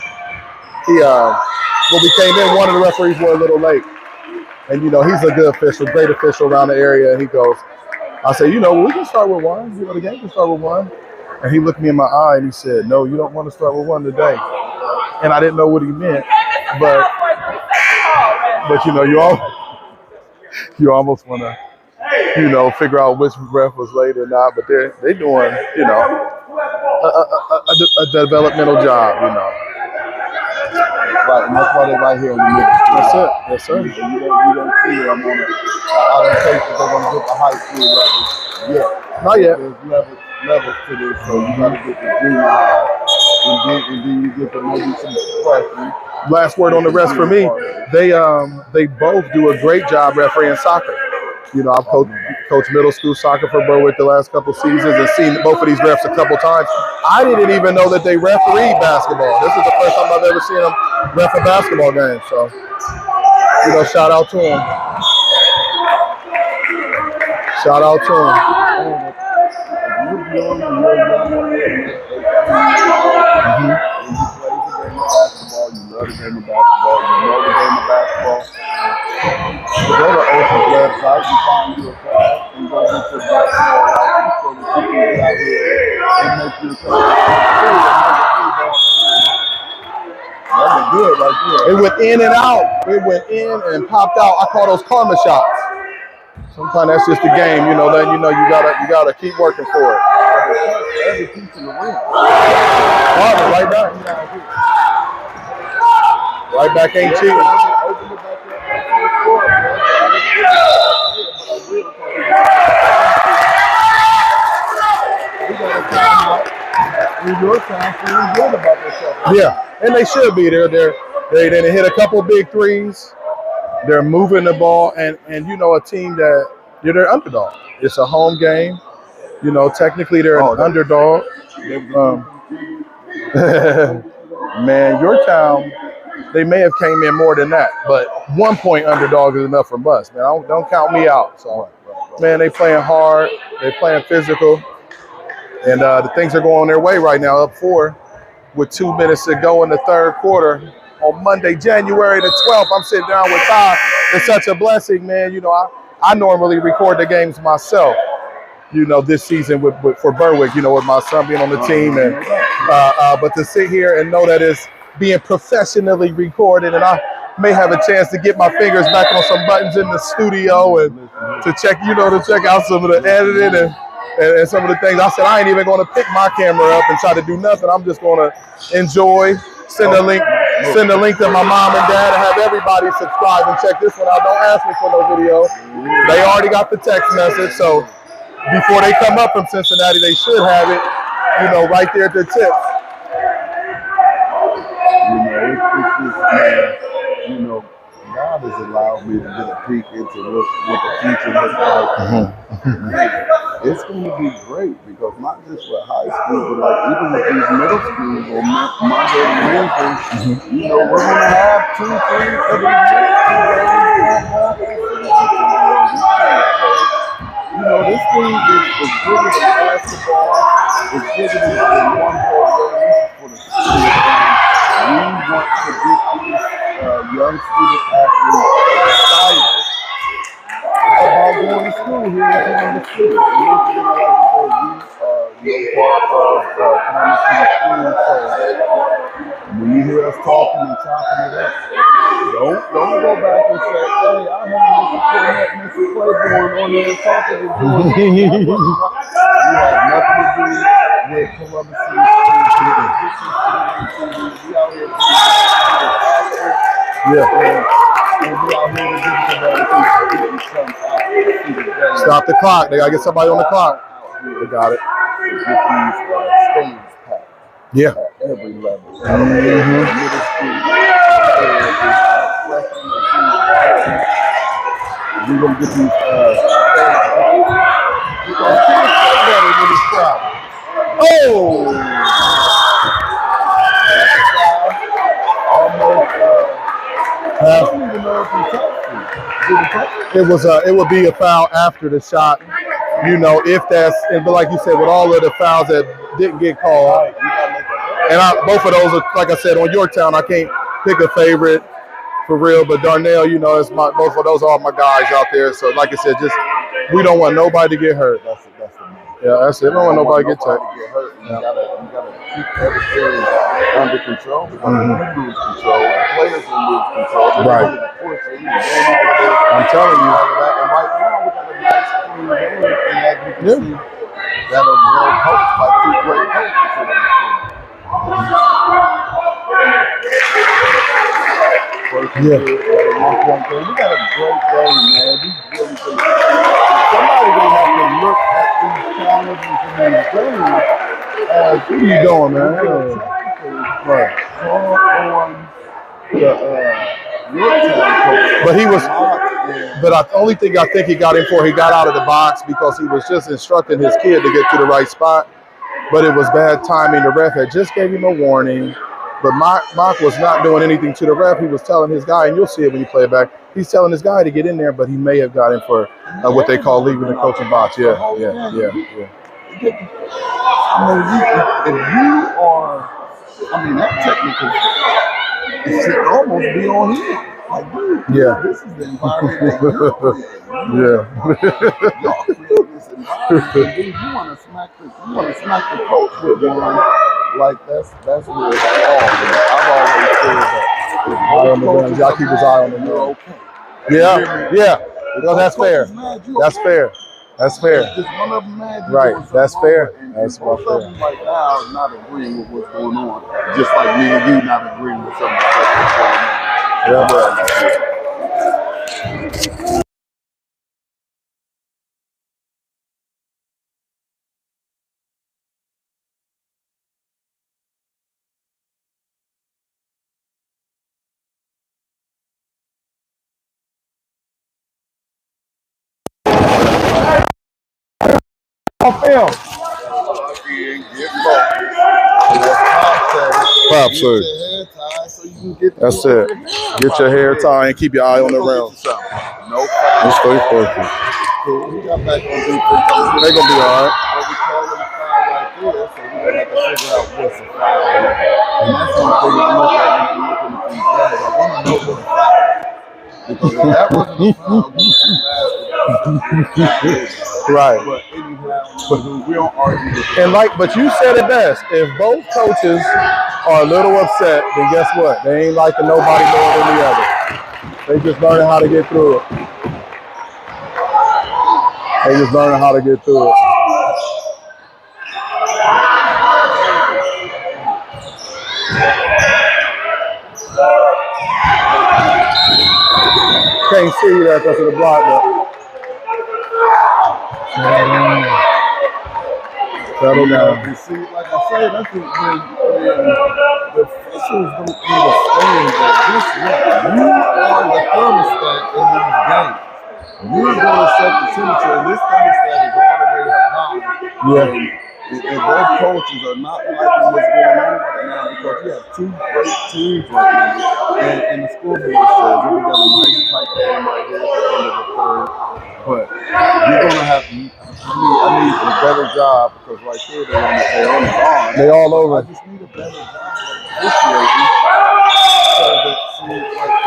he when we came in, one of the referees were a little late. And, he's a good official, great official around the area. And he goes, I say, we can start with one. The game can start with one. And he looked me in my eye and he said, no, you don't want to start with one today. And I didn't know what he meant. But you almost want to, figure out which ref was late or not. But they're doing, a developmental job, Right, and that's why they're right here in the middle. That's it. Yes, sir. You don't see them on it. I don't think that they're going to get the high school level yet. Not yet. There's levels to this, so you got to get the junior high, and then you get to maybe some freshmen. Last word on the rest for me. They both do a great job refereeing soccer. I've coached middle school soccer for Berwick the last couple seasons and seen both of these refs a couple times. I didn't even know that they referee basketball. This is the first time I've ever seen them ref a basketball game. So, shout out to them. Shout out to them. You love the game of basketball. You know the game of basketball. So go to Ocean's website and find you a class and go get your basketball license so that you can get out here and make your class. That was good right there. It went in and out. It went in and popped out. I call those karma shots. Sometimes that's just the game, letting you know you gotta keep working for it. Every piece in the ring. Right back. Right back ain't cheating. Yeah, and they should be. They hit a couple big threes. They're moving the ball, and a team that they're underdog. It's a home game. Technically they're an underdog. Man, Yorktown, they may have came in more than that, but 1 point underdog is enough for us, man. Don't count me out. So, man, they playing hard, they playing physical, and the things are going their way right now. Up 4 with 2 minutes to go in the third quarter on Monday, January the 12th. I'm sitting down with Ty. It's such a blessing, man. I normally record the games myself. This season for Berwick, with my son being on the team, and but to sit here and know that it's being professionally recorded, and I may have a chance to get my fingers back on some buttons in the studio and to check out some of the editing and some of the things. I said I ain't even going to pick my camera up and try to do nothing. I'm just going to enjoy. Send a link to my mom and dad and have everybody subscribe and check this one out. Don't ask me for no video. They already got the text message, so. Before they come up from Cincinnati, they should have it, right there at their tips. God has allowed me to get a peek into what the future looks like. It's going to be great because not just with high school, but even with these middle schools on Monday and Wednesday, we're going to have 2, 3 of these this thing is bigger than basketball. It's bigger than one whole game for the city. We want to get these young student athletes excited about going to school here in the city. Part of coming to the school. So when you hear us talking and chopping it up, don't go back and say, hey, I heard Mr. Claiborne on there talking and doing this. You have nothing to do with Columbus City Schools. We out here Stop the clock. They got to get somebody on the clock. They got it. Get these stage packed. Yeah. At every level. We're going to get these even know if he touched him. Did he touch him? It would be a foul after the shot. You know, if that's, but like you said, with all of the fouls that didn't get called, and both of those are, like I said, on Yorktown, I can't pick a favorite for real, but Darnell, you know, both of those are my guys out there. So, like I said, just we don't want nobody to get hurt. That's the Yeah, that's it. We don't want nobody to get hurt. You gotta keep everything under control. Because when you lose control, the players will lose control. Right. I'm telling you. And right now, we got a nice clean game. And as you can see, that are well coached by two great coaches for that team. Yeah. We got a great game, man. We really somebody gonna have to look at these challenges and these games as What are you doing, man? right. On the Yorktown coach. But he was, but the only thing I think he got in for, he got out of the box because he was just instructing his kid to get to the right spot. But it was bad timing. The ref had just gave him a warning. But Mark was not doing anything to the ref. He was telling his guy, and you'll see it when you play it back, he's telling his guy to get in there, but he may have got in for what they call leaving the coaching box. Yeah. I mean, if you are, that technical, it should almost be on him. Like, dude, this is the environment that you're creating. Y'all create this environment, and then you want to smack the coach with one. Like that's where it's all. I've always said that if coaches y'all keep his eye on him. you're okay. Yeah. Well, that's fair. That's fair. That's fair. Just one of them mad. Right. That's fair. That's both of them right now not agreeing with what's going on. Just like me and you not agreeing with something that's going on. On film. Pop, sir. That's it. Get your hair tied and keep your eye on the rim. No Just stay focused. We got back on defense. They're gonna be all right. But we call it a foul right there, so we're gonna have to figure out what's a foul. And that's something to look at when you're looking at these guys. I want to know what a foul is. Because if that wasn't a foul, we Right. But anyhow, we don't argue with And but you said it best. If both coaches are a little upset, then guess what? They ain't liking nobody more than the other. They just learning how to get through it. Can't see that because of the block, but settle down. You see, like I say, that's when the officials don't understand that this way. You are the thermostat in these games. You're going to set the temperature, and this thermostat is all the way up high. And both coaches are not liking what's going on right now because you have two great teams right now. And the scoreboard says we got a nice tight game right here at the end of the third. But you're going to have to, I need a better job because right here they're on the arm. They all over. I just need a better job of officiating so that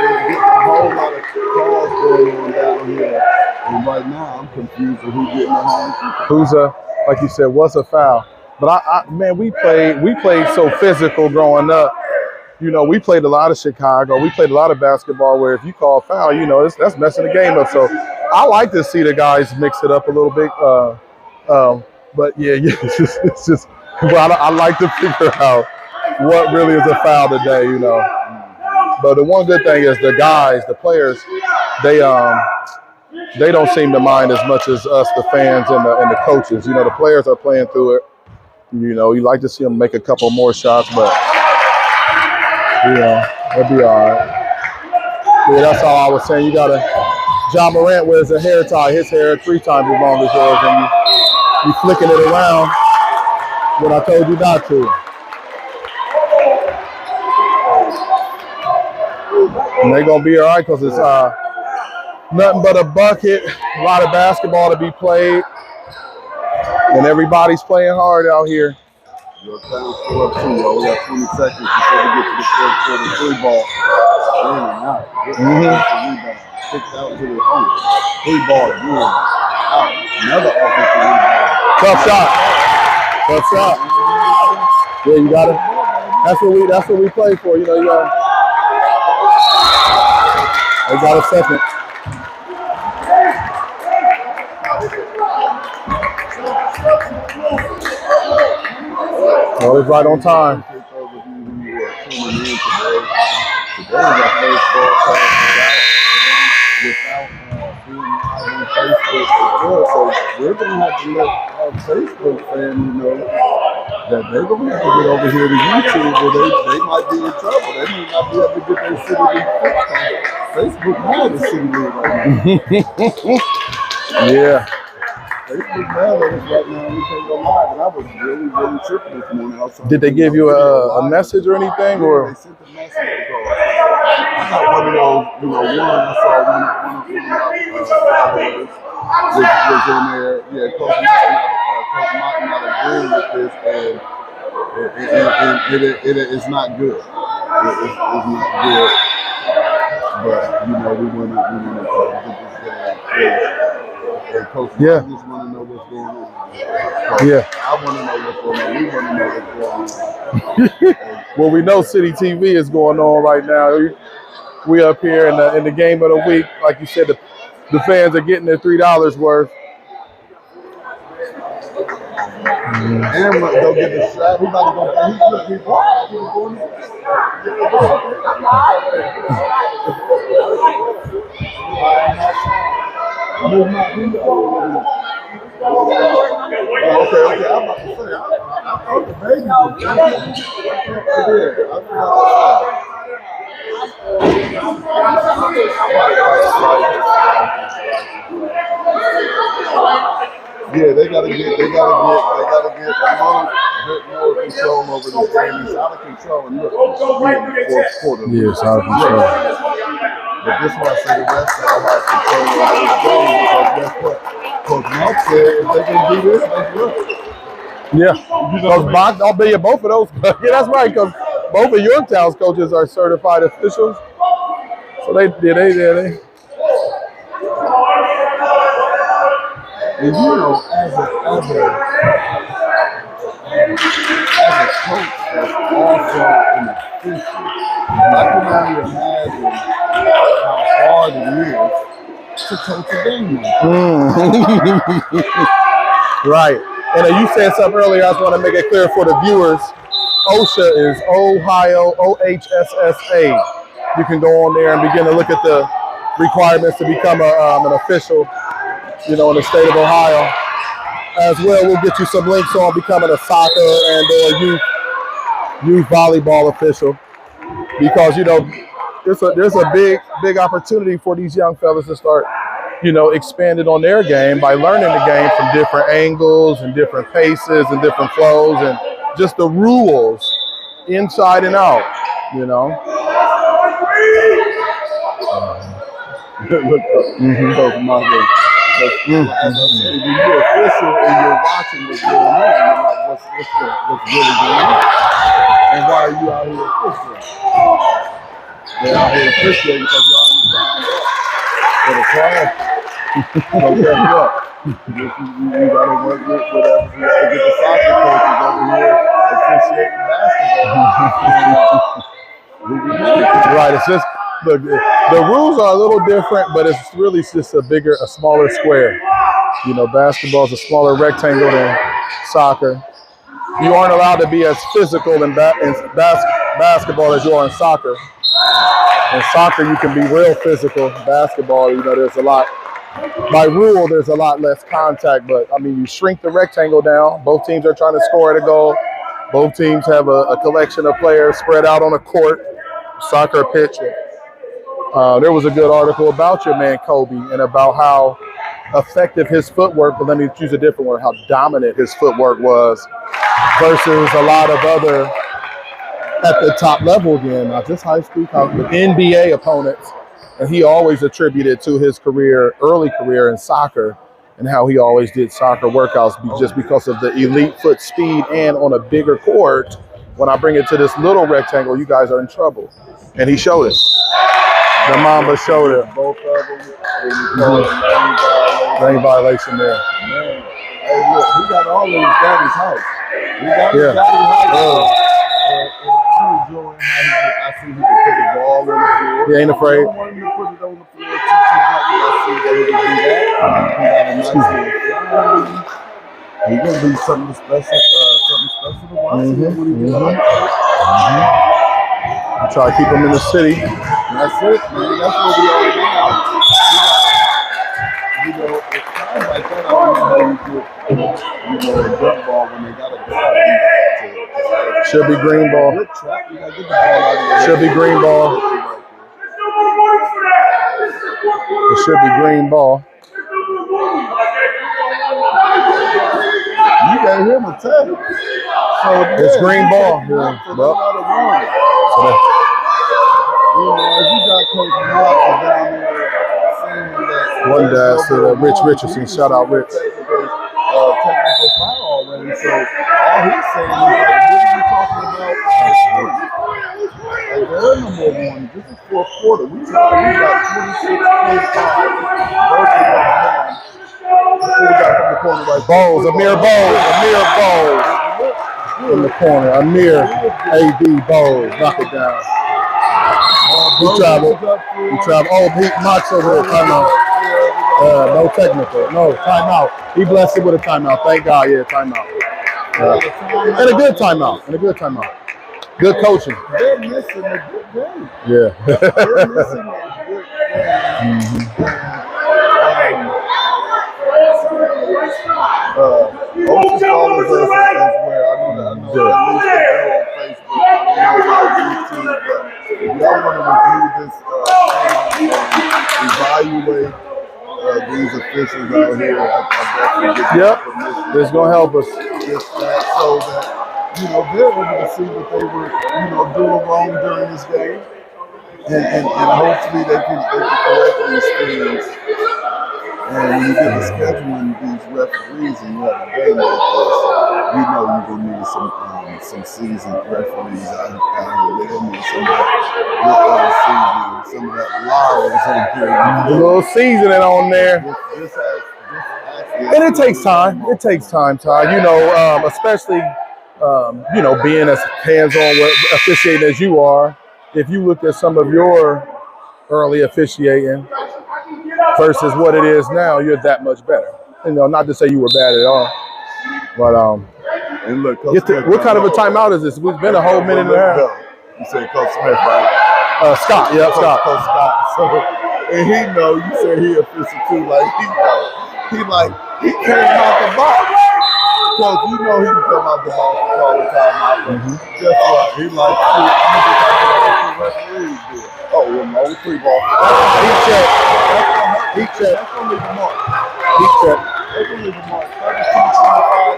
they're getting a whole lot of calls going on down here. And right now I'm confused with who's getting the home. Like you said, what's a foul? But man, we played so physical growing up. You know, we played a lot of Chicago. We played a lot of basketball where if you call foul, you know, that's messing the game up. So I like to see the guys mix it up a little bit. But yeah, it's just well, I like to figure out what really is a foul today, you know. But the one good thing is the guys, the players, they don't seem to mind as much as us, the fans and the coaches. You know, the players are playing through it. You know, you like to see them make a couple more shots, but you know, it'll be all right. Yeah, that's all I was saying. You gotta. John Morant wears a hair tie. His hair 3 times as long as yours, and you flicking it around when I told you not to. And they're gonna be all right because it's nothing but a bucket, a lot of basketball to be played, and everybody's playing hard out here. Yorktown still up 2, y'all. We got 20 seconds before we get to the fourth quarter. 3 ball. In and out. Good offensive rebound. Kicked out to the home. 3 ball again. Out. Another offensive rebound. Tough shot. Tough shot. Yeah, you got it. That's what we play for. You know, you got. They got a second. Oh, it's right on time. Today was our first broadcast without being live on Facebook as well. So we're going to have to let our Facebook family know that they're going to have to get over here to YouTube, or they might be in trouble. They may not be able to get their city league fixed. Facebook had the city league right now. Yeah. Facebook mad at us right now. We can't go live, and I was really tripping this morning. Did they give you a message or anything, or? They sent a message because I got one of those, I saw one of my followers was in there. Yeah, Coach Martin not agreeing with this, and it's not good. It's not good. But we want to get this game. And Coach Martin just want to know what's going on. Yeah. I want to know what's going on. We want to know what's going on. Well, we know City TV is going on right now. We up here in the game of the week. Like you said, the fans are getting their $3 worth. And they'll get the shot. He's about to go. He's going. Okay. I'm about to say. I thought the baby was Yeah, they gotta get a little bit more control over this game. It's out of control, and look, we're in the fourth quarter. Yeah, it's out of control. But this is why I say the rest of them have control over this game, because guess what? Coach Mark said if they can do this, they do it. Yeah, because I'll bet you both of those. Yeah, that's right, because both of Yorktown's coaches are certified officials. So they. And as a coach that's also an official, I can only imagine how hard it is to coach a game. Right. And you said something earlier, I just want to make it clear for the viewers. OSHA is Ohio, OHSSA. You can go on there and begin to look at the requirements to become an official, in the state of Ohio. As well, we'll get you some links on becoming a soccer and or youth volleyball official, because there's a big opportunity for these young fellas to start expanding on their game by learning the game from different angles and different paces and different flows and just the rules inside and out. When you're official and you're watching what's going on, you're like, what's really going on? And why are you out here officiating? They're out here officiating because y'all ain't signed up for the class. So guess what? You gotta work with whatever. You gotta get the soccer coaches over here officiating basketball. Right, it's just the rules are a little different, but it's really just a smaller square. Basketball is a smaller rectangle than soccer. You aren't allowed to be as physical in basketball as you are in soccer. In soccer, you can be real physical. Basketball, there's a lot. By rule, there's a lot less contact, but you shrink the rectangle down. Both teams are trying to score at a goal. Both teams have a collection of players spread out on a court, soccer pitch. There was a good article about your man Kobe and about how effective his footwork, but let me choose a different word, how dominant his footwork was versus a lot of other at the top level again, not just high school, college, but NBA opponents. And he always attributed to his career, early career in soccer, and how he always did soccer workouts just because of the elite foot speed and on a bigger court. When I bring it to this little rectangle, you guys are in trouble. And he showed it. The Mamba showed it. Both of them. Lane violation there. Man. Hey, look, we got all of his daddy's house. We got his daddy's house. And I'm enjoying how I see he can put the ball on the floor. He ain't afraid. I don't want him to put it on the floor too much. I see that he can do that. He got a nice little shine. He's gonna be something special to watch when he gets out. Try to keep him in the city. That's it, man. That's what we are now. You know, it's times like that. I don't know how you get, a jump ball when they got a ball. Should be green ball. Good trap. You gotta get the ball out of there. Should be green ball. It should be green ball. You gave him a tag. So It's green ball. Yeah. Well, so if you got Coach Mark down there saying that one dad said Rich Richardson. Shout out Rich. technical foul already. So all he's saying is like, what are you talking about? Like, there are no more warnings. This is fourth quarter. We got 26-25. Bowles, Amir Bowles in the corner. Amir A.B. Bowles, knock it down. He traveled. Oh, he Max over there. Timeout. No technical. No, timeout. He blessed it with a timeout. Thank God. Yeah, timeout. And a good timeout. Good coaching. They're missing a good game. Yeah. They're missing a good game. Ocean follows us as well. I know at least they're on Facebook. I don't know about YouTube, but if y'all want to review this thing and evaluate these officials out here, I definitely give you permission. It's going to help us. Just that so that, they're able to see what they were, doing wrong during this game. And hopefully they can correct these things. And when you get to scheduling these referees and you have a game like this, you're gonna need some seasoned referees out here. They're gonna need some of that good some of that lawyers in here. A little seasoning on there. And it takes time. Todd. Especially being as hands-on with officiating as you are. If you look at some of your early officiating versus what it is now, you're that much better. Not to say you were bad at all, but and look, what kind of a timeout is this? It's been a whole minute and a half. You said Coach Smith, right? Scott, yeah, Scott. Coach Scott. So, and he know you said he official too. Like he came out the box. Coach, he can come out the box and call the timeout. Guess what? He like, I'm gonna just have to let the referees do it. Oh, well, no, 3 ball. He checked. That's gonna leave a mark. He checked. That's gonna leave a mark. 32-25.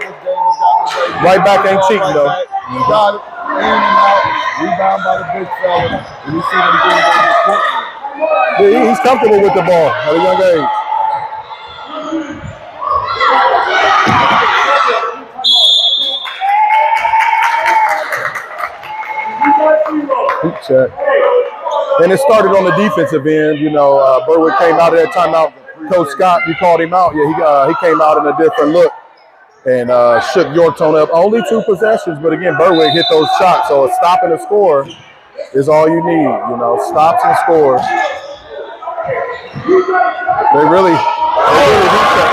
This game has got the way. Right back ain't cheating though. Got it. In and out. Rebound by the big fella. And you see them doing that in the courtroom. Yeah, he's comfortable with the ball at a young age. He checked. And it started on the defensive end. Berwick came out of that timeout. Coach Scott, you called him out. Yeah, he came out in a different look and shook Yorktown up. Only 2 possessions, but again, Berwick hit those shots. So a stop and a score is all you need. Stops and scores. They really hit that.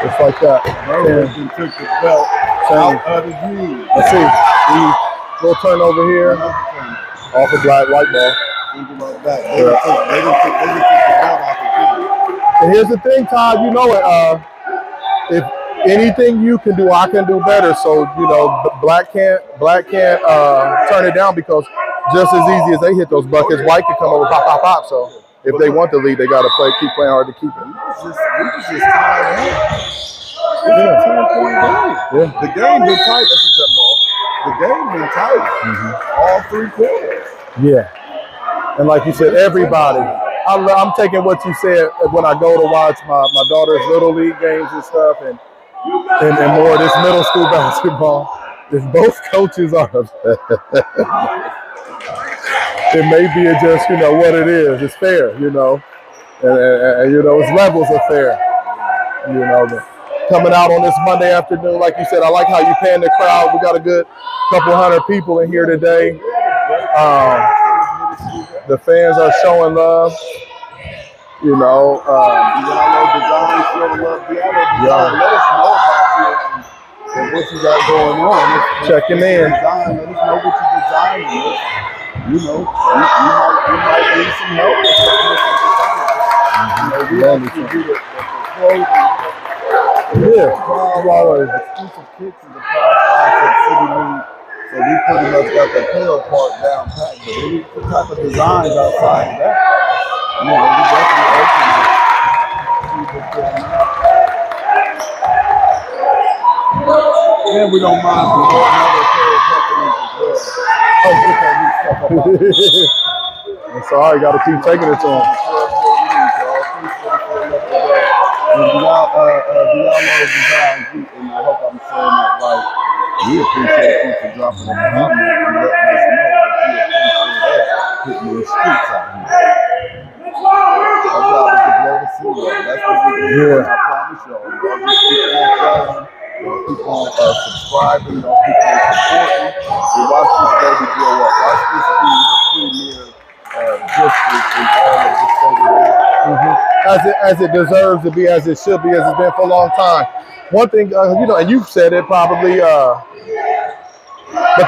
Just like that. Berwick took the belt out of the game. Let's see. Little turnover here. Off the white ball. Something like that. They didn't take the belt off the game. And here's the thing, Todd. You know it. If anything you can do, I can do better. So Black can't turn it down because just as easy as they hit those buckets, White can come over, pop. So if they want the lead, they got to keep playing hard to keep it. We was just tied up. It's a 10-point game. Yeah. The game been tight. That's a jump ball. the game been tight all 3 quarters. Yeah. And like you said, everybody. I'm taking what you said when I go to watch my daughter's little league games and stuff, and more of this middle school basketball. If both coaches are, it may be just what it is. It's fair, and it's levels of fair. But coming out on this Monday afternoon, like you said, I like how you pan the crowd. We got a good couple hundred people in here today. The fans are showing love. Diallo Design showing love. Diallo Design, let us know about you and what you got going on. Checking in. Design, let us know what you're designing. You might need some help with some design. We actually do the clothing. Exclusive kits in the City League. So we pretty much got the tail part down pat. But any type of designs outside of that, we definitely open it. And we don't mind supporting other tail companies as well. That's all right. Got to keep taking it to them. Diallo Design, and I hope I'm saying that right. We appreciate you for dropping a comment and letting us know that you appreciate us putting the streets out here. Our job is to blow the city up. That's what we do. I promise y'all. Y'all just keep on sharing. Y'all keep on subscribing. Y'all keep on supporting. And watch this baby grow up. Watch this be the premier district in all of the state of As it deserves to be, as it should be, as it's been for a long time. One thing, and you've said it probably, but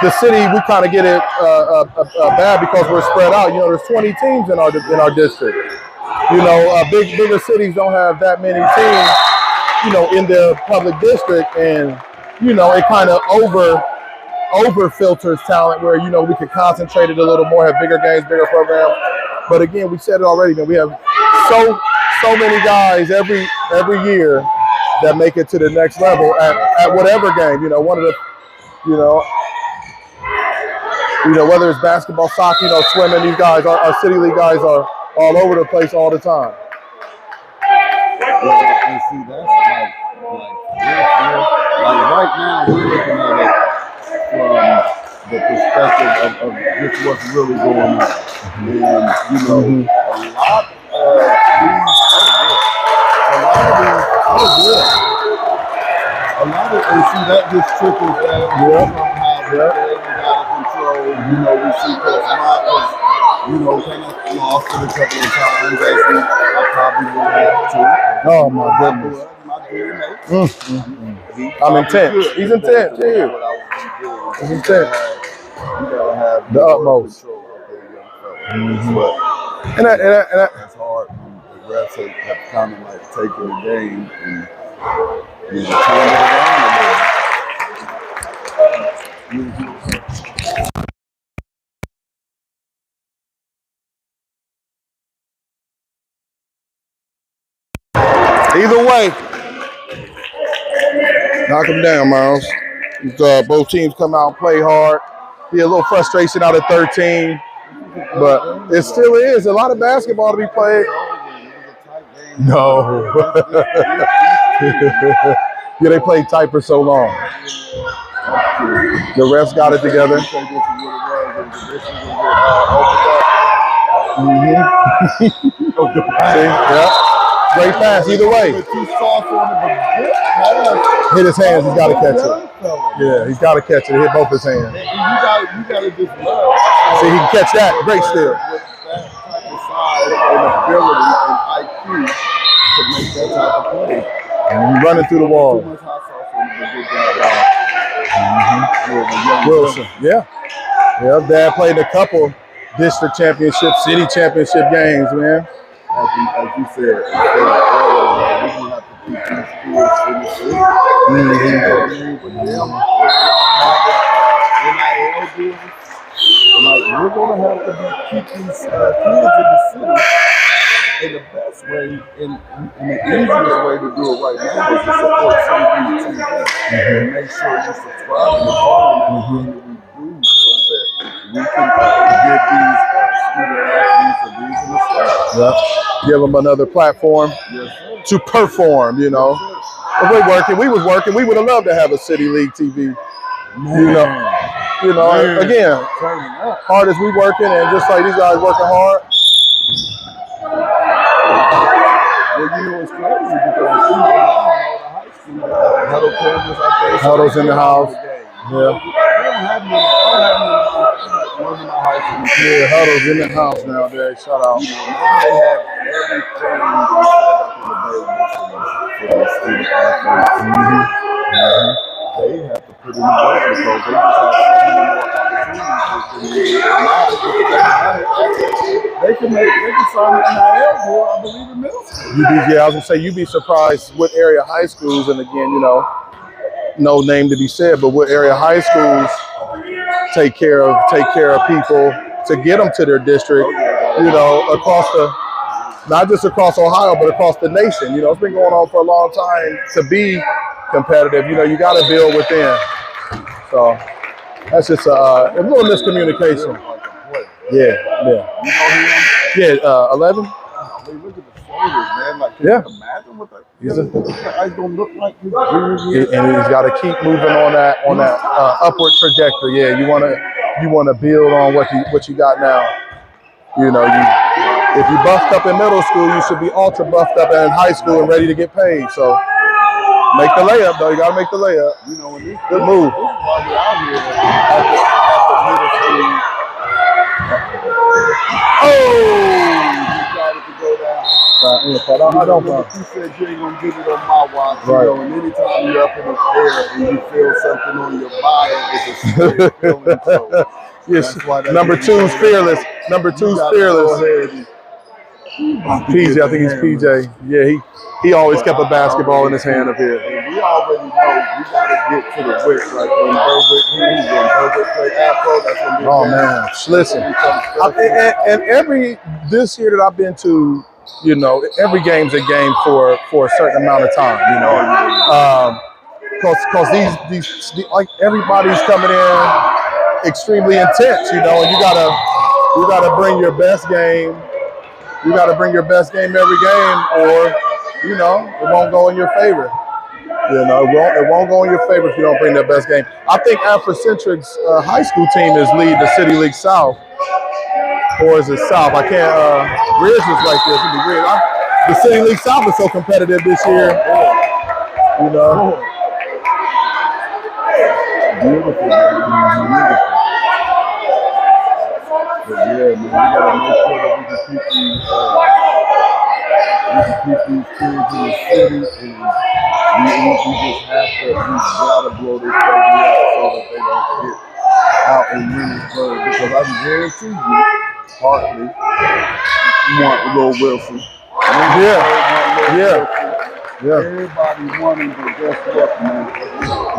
the city, we kind of get it bad because we're spread out. There's 20 teams in our district. Bigger cities don't have that many teams, in their public district, and it kind of over filters talent where we could concentrate it a little more, have bigger games, bigger programs. But again, we said it already, we have so many guys every year that make it to the next level at whatever game. One of the whether it's basketball, soccer, swimming, these guys, our city league guys are all over the place all the time. Yeah, and see, that's like right now we're looking at it from the perspective of just what's really going on. And a lot of and see that just trickles down somehow the game is out of control. We see Coach Marcus, kind of lost it a couple of times as I probably would have too. Oh my goodness. My DNA. I'm intense. He's intense, too. He's intense. You gotta have the utmost. Control out there, young fellas. And that's hard when the refs have kind of like taken the game and turned it around a little. Either way, knock them down, Miles. Both teams come out and play hard. Be a little frustration out at 13, but it still is a lot of basketball to be played. No. Yeah, they played tight for so long. The refs got it together. See? Yeah. Great pass either way. Hit his hands, he's got to catch it. Yeah, he's got to catch it. Hit both his hands. You gotta just love. See, he can catch that. Great steal. With that type of size and ability and IQ to make that type of play. And running through the wall. Too much hot sauce on the good job. Wilson. Yeah. Yeah, Dad played a couple district championship, city championship games, man. As you said earlier, we're going to have to keep these kids in the city. With them, NIL deals, we're going to have to keep these kids in the city in the best way, and the easiest way to do it right now is to support some of these teams and make sure you subscribe and follow them. we can give these student athletes a reason to stay. Yeah. Give them another platform Yes, sir. to perform, you know. If we're working, we was working, we would have loved to have a City League TV. You know, Man, again, turning up. hard as we working and just like these guys working hard. Well, you know, it's crazy because you know, all the high school huddle cameras out there. Huddles in the house. Yeah. Yeah. We don't have them in one of my high schools. Yeah, huddles in the house nowadays. Shout out. You know, now they have everything set up in the student athletes. They have to put in the work because they just have so many more opportunities. They can sign an NIL deal, I believe, in middle school. I was gonna say you'd be surprised what area high schools, and again, you know, no name to be said, but what area high schools take care of people to get them to their district, you know, across not just across Ohio, but across the nation. You know, it's been going on for a long time to be competitive. You know, you got to build within. So that's just a little miscommunication. Yeah. Yeah, 11. Look at the shoulders, man. Like, can you imagine what that guy's gonna look like his junior year? And he's got to keep moving on that upward trajectory. Yeah, you want to build on what you got now. You know, if you buffed up in middle school, you should be ultra buffed up in high school and ready to get paid. So make the layup, though. You got to make the layup. You know, good move. This is why we're out here at the middle school. Oh! I don't know. You said you ain't gonna get it on my watch, right. You know, and anytime you're up in the air and you feel something on your body, it's a scary feeling. So yes, number two's fearless. Number two's fearless. PJ, I think he's PJ. Yeah, he always kept a basketball in his hand up here. And we already know we gotta get to the wick. Like when Berwick play Afro, that's when we man, listen. And this year that I've been to, you know, every game's a game for a certain amount of time, you know. Because these like everybody's coming in extremely intense, you know, and you gotta bring your best game. You gotta bring your best game every game, or you know, it won't go in your favor. You know, it won't go in your favor if you don't bring their best game. I think Afrocentric's high school team is lead the City League South. Or is it South? I can't. Ridge is right there. It's gonna be weird. The City League South is so competitive this year. You know. Beautiful. But yeah, man, we gotta make sure that we can keep these kids in the city, and we gotta blow this baby out so that they don't get out in Williamsburg, because I can guarantee you, partly, you want Will Wilson. Yeah. Everybody wanting to guess what, man.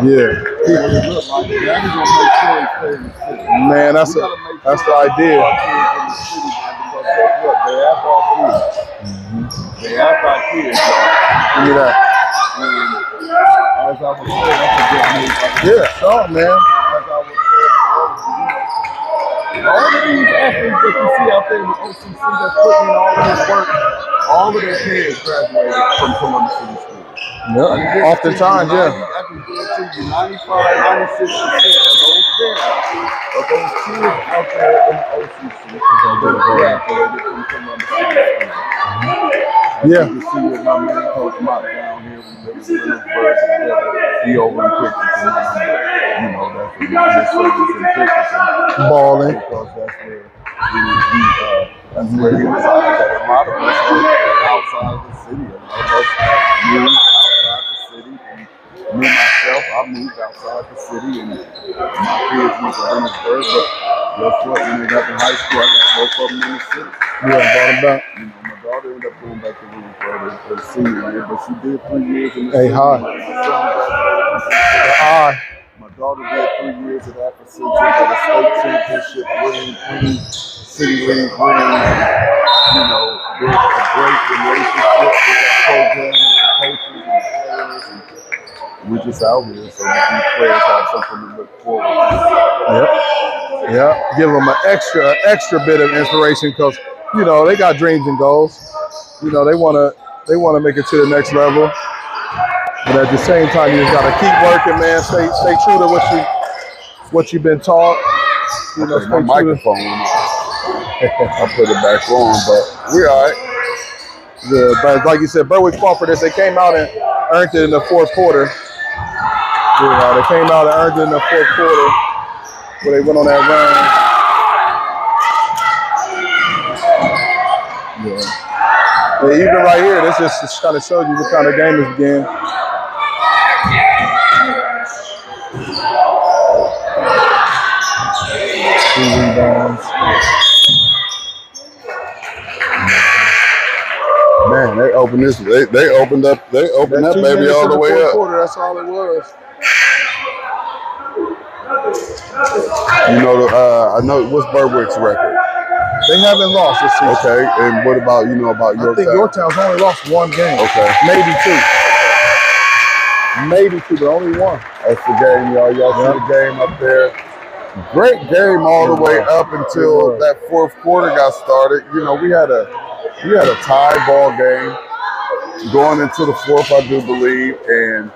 Yeah. People that look like that, he's gonna make sure he stays in the city. Man, that's the idea. Because guess what? They after our kids. They after our kids. Give me that. And as I was saying, that's a good move. Yeah, sure, man. As I was saying earlier, all of these athletes that you see out there in the OCC that's putting in all of this work, all of their kids graduated from Columbus City School. Yeah, oftentimes, yeah. I can guarantee you 95, 96% of those kids out there in the OCC graduated from Columbus City School. Yeah. You see with my man Coach Mott down here, we live in Williamsburg together. He over in Pickerson. You know, that's the United Service in Pickerson. Balling. Because that's where he resides. A lot of us are outside the city. A lot of us moved outside the city. And me, myself, I moved outside the city. And my kids went to Williamsburg. But guess what? When they got to high school, I got both of them in the city. Yeah, brought them back. You know, my daughter ended up going back to Williamsburg as senior year, but she did 3 years in the city. My daughter did 3 years at Afrocentric, got a state championship ring, 3 city league rings, you know, built a great relationship with that program, with the coaches and the players, and we're just out here so that these players have something to look forward to. Yep. Yeah, give them an extra bit of inspiration because they got dreams and goals. They wanna make it to the next level. But at the same time, you just gotta keep working, man. Stay true to what you've been taught. Okay, my Stay true to. microphone went off. I put it back on, but we all right. Yeah, but like you said, Berwick fought for this. They came out and earned it in the fourth quarter. They came out and earned it in the fourth quarter where they went on that run. Yeah. Even right here, this just kind of shows you what kind of game this game. Two rebounds. Man, they opened this. They opened up. They opened that baby all the way up. Quarter, that's all it was. I know what's Berwick's record. They haven't lost this season. Okay, and what about Yorktown? I think Yorktown's only lost one game. Okay, maybe two. Maybe two, but only one. That's the game, y'all. Y'all see the game up there. Great game all the way up until that fourth quarter got started. We had a tie ball game going into the fourth, I do believe, and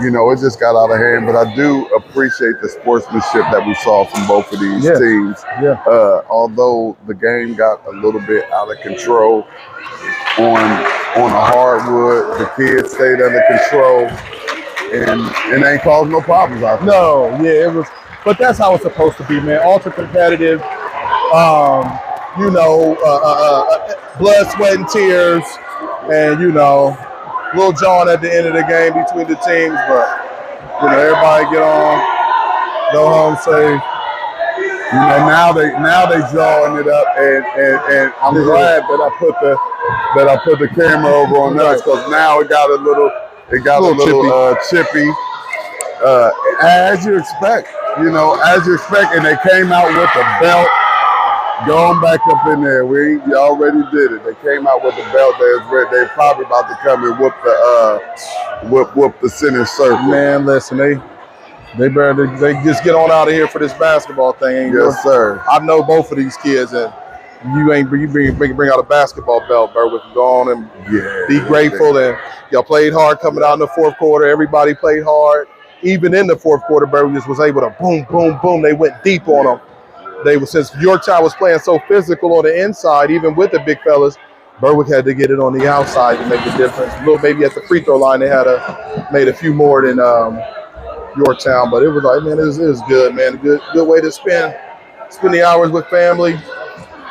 it just got out of hand. But I do appreciate the sportsmanship that we saw from both of these teams. Yeah. Although the game got a little bit out of control on the hardwood, the kids stayed under control, and it ain't caused no problems out there. No, yeah, it was. But that's how it's supposed to be, man. Ultra competitive. Blood, sweat, and tears, and Lil John at the end of the game between the teams. But everybody get on, go home safe. Now they jawing it up, and I'm glad that I put the camera over on us because now it got a little chippy, as you expect. And they came out with the belt. Going back up in there, we already did it. They came out with the belt. They're probably about to come and whoop the center circle. Man, listen, they just get on out of here for this basketball thing. Yes, sir. I know both of these kids, and you bring out a basketball belt, Berwick, and go on and be grateful. And y'all played hard coming out in the fourth quarter. Everybody played hard. Even in the fourth quarter, Berwick just was able to boom, boom, boom. They went deep on them. Since Yorktown was playing so physical on the inside, even with the big fellas, Berwick had to get it on the outside to make a difference. Maybe at the free throw line, they made a few more than Yorktown, but it was like, man, it was good, man. Good way to spend the hours with family.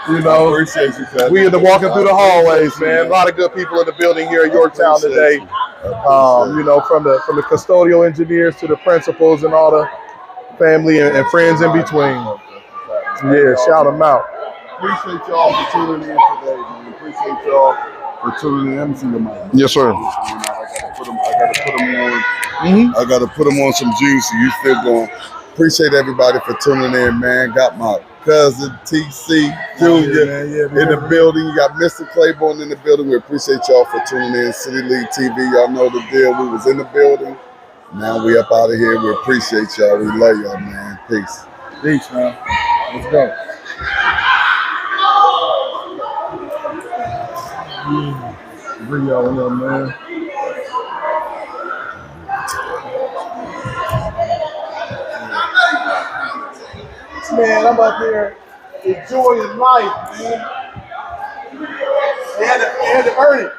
Appreciate you, Pat. We walking through the hallways, man. A lot of good people in the building here at Yorktown today. From the custodial engineers to the principals and all the family and friends in between. Yeah, shout them out. Appreciate y'all for tuning in today, man. Appreciate y'all for tuning in. Let me see the mic. Yes, sir. I gotta put them on some juice. You still going? Appreciate everybody for tuning in, man. Got my cousin TC Jr. in the building. You got Mr. Claiborne in the building. We appreciate y'all for tuning in. City League TV, y'all know the deal. We was in the building. Now we up out of here. We appreciate y'all. We love y'all, man. Peace. Peace, man. Let's go. Bring y'all in there, man. Man, I'm up here enjoying life, man. They had to earn it.